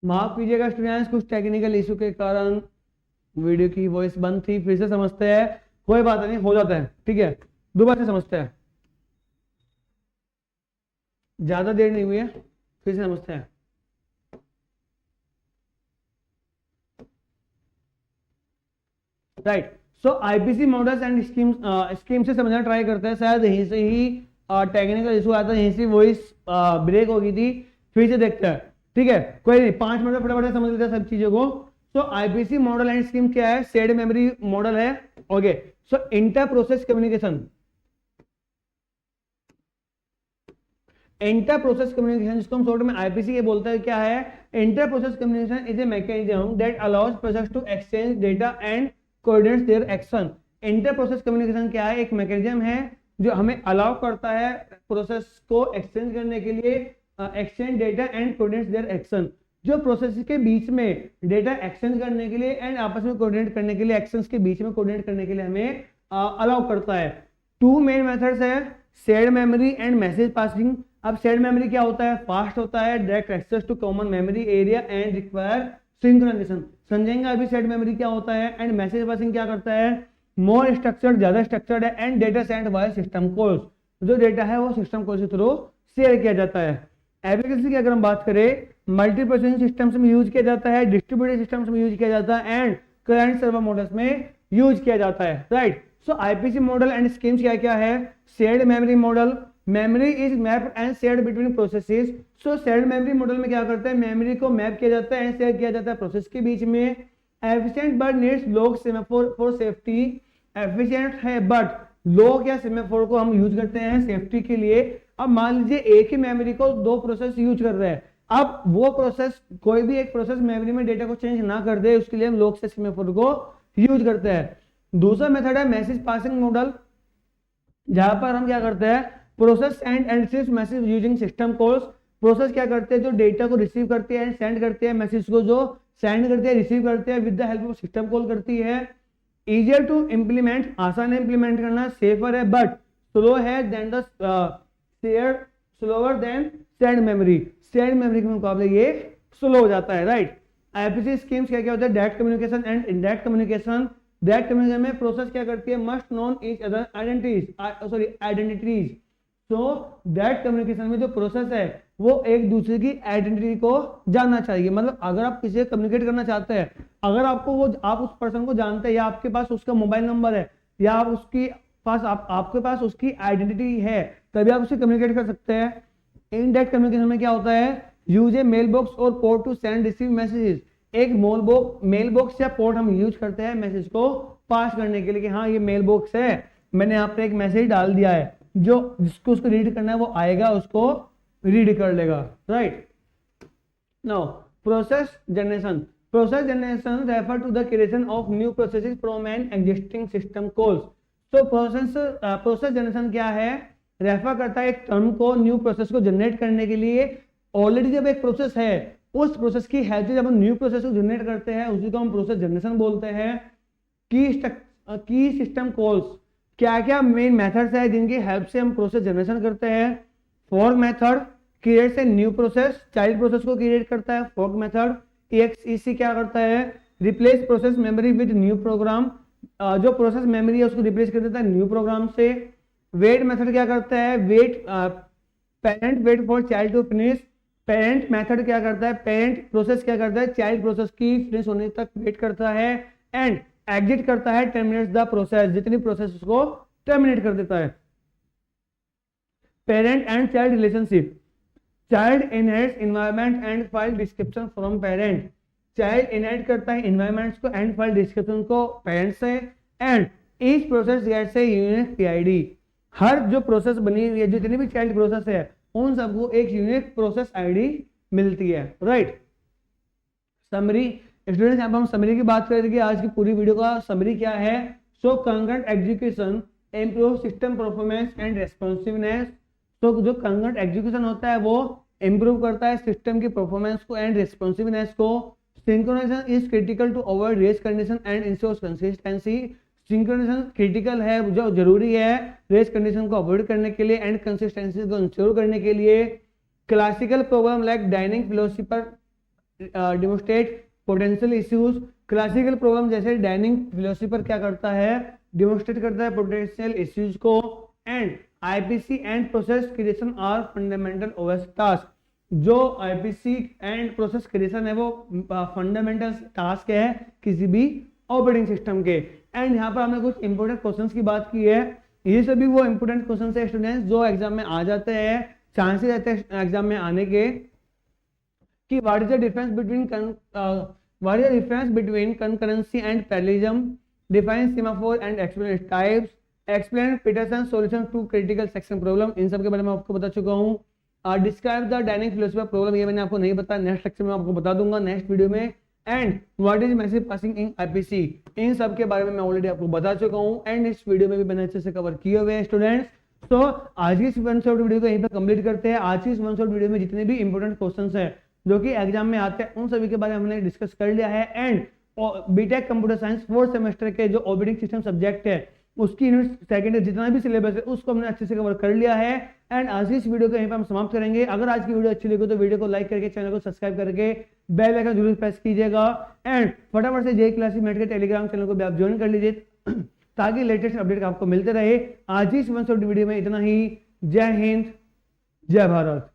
माफ कीजिएगा students, कुछ technical issue के कारण video की voice बंद थी। फिर से समझते हैं, कोई बात नहीं, हो जाता है, ठीक है। दोबारा से समझते हैं, ज्यादा देर नहीं हुई है, फिर से समझते हैं। Right, so IPC models and scheme से समझना ट्राई करते हैं। शायद यहीं से ही टेक्निकल इशू आता है, यहीं से वॉइस ब्रेक हो गई थी। फिर से देखते हैं, ठीक है, कोई नहीं, 5 मिनट में फटाफट समझ लेते हैं सब चीजों को। So IPC model and scheme क्या है? शेयर्ड मेमोरी मॉडल है। Okay, so inter process communication, inter process communication जिसको हम शॉर्ट में आईपीसी के बोलते हैं, क्या है? Inter process communication is a mechanism that allows process to exchange data and coordinates their action. Inter process communication क्या है? एक मैकेनिज्म है जो हमें अलाउ करता है प्रोसेस को एक्सचेंज करने के लिए, exchange data and coordinates their action. जो प्रोसेस के बीच में डेटा एक्सचेंज करने के लिए एंड आपस में कोऑर्डिनेट करने के लिए, एक्शंस के बीच में कोऑर्डिनेट करने के लिए हमें अलाउ करता है। 2 मेन मेथड्स है, shared memory and message passing. अब शेयर्ड मेमोरी क्या होता है? फास्ट होता है, direct access to common memory area and require synchronization. समझेंगे अभी शेयर्ड मेमोरी क्या होता है। एंड मैसेज पासिंग क्या करता है? मोर स्ट्रक्चर्ड, ज्यादा स्ट्रक्चर्ड है, and data send bye system calls. जो डेटा है वो सिस्टम कॉल के थ्रू शेयर किया जाता है। एप्लीकेशन की अगर हम बात करें, मल्टी प्रोसेसिंग सिस्टम्स में यूज किया जाता है, डिस्ट्रीब्यूटेड सिस्टम्स में यूज किया जाता है, एंड क्लाइंट सर्वर मॉडल्स में यूज किया जाता है। Right, so IPC model and schemes क्या क्या है? Shared memory model, memory is mapped and shared between processes. So shared memory model में क्या करते हैं? मेमोरी को मैप किया जाता है एंड शेयर किया जाता है प्रोसेस के बीच में। Efficient but needs log semaphore for safety. Efficient है बट लॉग या सेमाफोर को हम यूज करते हैं सेफ्टी के लिए। अब मान लीजिए एक ही मेमोरी को 2 प्रोसेस यूज कर रहे हैं, अब वो प्रोसेस, कोई भी एक प्रोसेस मेमोरी में डेटा को चेंज ना कर दे, उसके लिए हम लॉग से सेमाफोर को यूज करते हैं। दूसरा मेथड है मैसेज पासिंग मॉडल, जहां पर हम क्या करते हैं? Process and receive message using system calls. Process क्या करते हैं? जो डेटा को रिसीव करती है एंड सेंड करते हैं, मैसेज को जो सेंड करते हैं, रिसीव करते हैं, with the help of system call करती है। इजियर टू इंप्लीमेंट, आसान है इंप्लीमेंट करना, सेफर है बट स्लो है then the share, slower than shared memory. Shared memory के मुकाबले ये स्लो हो जाता है। राइट, आईपीसी स्कीम्स क्या क्या होता है? Direct communication and indirect communication. Direct communication में प्रोसेस क्या करती है? Must known each other identities. So direct communication में जो प्रोसेस है वो एक दूसरे की आइडेंटिटी को जानना चाहिए। मतलब अगर आप किसी से कम्युनिकेट करना चाहते हैं, अगर आपको वो, आप उस पर्सन को जानते हैं या आपके पास उसका मोबाइल नंबर है या आप उसकी पास आपके पास उसकी आइडेंटिटी है, तभी आप उससे कम्युनिकेट कर सकते हैं। इनडायरेक्ट कम्युनिकेशन में क्या होता है? यूज ए मेल बॉक्स और port to send receive messages. एक मेल बॉक्स या पोर्ट हम यूज करते हैं मैसेज को पास करने के लिए कि हाँ ये मेल बॉक्स है, मैंने यहाँ पे एक मैसेज डाल दिया है, जो जिसको उसको रीड करना है वो आएगा, उसको रीड कर लेगा। Right, now process generation. Process generation refer to the creation of new processes from an existing system calls. तो प्रोसेस जनरेशन क्या है? रेफर करता है एक टर्म को, न्यू प्रोसेस को जनरेट करने के लिए। ऑलरेडी जब एक प्रोसेस है, उस प्रोसेस की हेल्प से जब हम न्यू प्रोसेस को जनरेट करते हैं, उसी को हम प्रोसेस जनरेशन बोलते हैं। की सिस्टम कॉल्स, क्या क्या मेन मेथड्स है जिनकी हेल्प से हम प्रोसेस जनरेशन करते हैं? Fork method creates a new process, child process को क्रिएट करता है फॉर्क मेथड। EXEC क्या करता है? Replace process memory with new program, जो प्रोसेस मेमोरी है उसको रिप्लेस कर देता है न्यू प्रोग्राम से। वेट मेथड क्या करता है? Parent wait for child to finish. Parent method क्या करता है? पेरेंट प्रोसेस क्या करता है? चाइल्ड प्रोसेस की फिनिश होने तक वेट करता है। एंड एग्जिट करता है, टर्मिनेट्स द प्रोसेस, जितनी प्रोसेस उसको टर्मिनेट कर देता है। Parent and child relationship, child inherits environment and file description from parent. Child inherit करता है एनवायरनमेंट्स को एंड फाइल डिस्क्रिप्शन को पेरेंट्स से। And each process gets a unique PID। हर जो प्रोसेस बनी हुई है, जितनी भी चाइल्ड प्रोसेस है, उन सबको एक यूनिक प्रोसेस ID मिलती है। राइट, समरी स्टूडेंट्स, यहाँ पर हम समरी की बात करेंगे। आज की पूरी वीडियो का समरी क्या है? So concurrent execution improve system performance and responsiveness. तो जो कंकरेंट एग्जीक्यूशन होता है वो इंप्रूव करता है सिस्टम की परफॉर्मेंस को एंड रेस्पॉन्सिवनेस को। Synchronization is critical to avoid race condition and ensure consistency. Synchronization critical है, जो जरूरी है रेस कंडीशन को अवॉइड करने के लिए एंड कंसिस्टेंसी को इंश्योर करने के लिए। Classical program like dining philosopher demonstrate potential issues. Classical problem जैसे डाइनिंग फिलोसफर क्या करता है, डिमोस्ट्रेट करता है पोटेंशियल इश्यूज को। And IPC and process creation are fundamental OS task. जो आईपीसी एंड प्रोसेस क्रिएशन है वो फंडामेंटल टास्क है किसी भी ऑपरेटिंग सिस्टम के। एंड यहाँ पर हमने कुछ इंपोर्टेंट क्वेश्चंस की बात की है। ये सभी वो इंपोर्टेंट क्वेश्चंस है स्टूडेंट्स जो एग्जाम में आ जाते हैं, चांसेस रहते हैं एग्जाम में आने के, कि what is the difference between concurrency and parallelism, define semaphore and explain its types, explain Peterson solution to critical section problem. इन सब के बारे में आपको बता चुका हूँ। Describe the dynamic philosophy of problem, ये मैंने आपको नहीं बताया, नेक्स्ट लेक्चर में आपको बता दूंगा नेक्स्ट वीडियो में। And what is massive passing in IPC, इन सब के बारे में मैं ऑलरेडी आपको बता चुका हूँ एंड इस वीडियो में भी मैंने अच्छे से कवर किए हुए हैं स्टूडेंट्स। तो आज की इस वन शॉट वीडियो को यहीं पर कंप्लीट करते हैं। आज की इस वन शॉट वीडियो में जितने भी इंपोर्टेंट क्वेश्चंस हैं जो कि एग्जाम में आते हैं उन सभी के बारे में हमने डिस्कस कर लिया है। And BTech computer science 4th semester के जो ऑपरेटिंग सिस्टम सब्जेक्ट है उसकी यूनिट सेकंड जितना भी सिलेबस है उसको हमने अच्छे से कवर कर लिया है। एंड आज की इस वीडियो को यहीं पर हम समाप्त करेंगे। अगर आज की वीडियो अच्छी लगी तो वीडियो को लाइक करके चैनल को सब्सक्राइब करके बेल आइकन जरूर प्रेस कीजिएगा। एंड फटाफट से जे क्लासेस के टेलीग्राम चैनल को भी आप ज्वाइन कर लीजिए ताकि लेटेस्ट अपडेट आपको मिलते रहे। आज ही इस वन शॉट वीडियो में इतना ही। जय हिंद, जय भारत।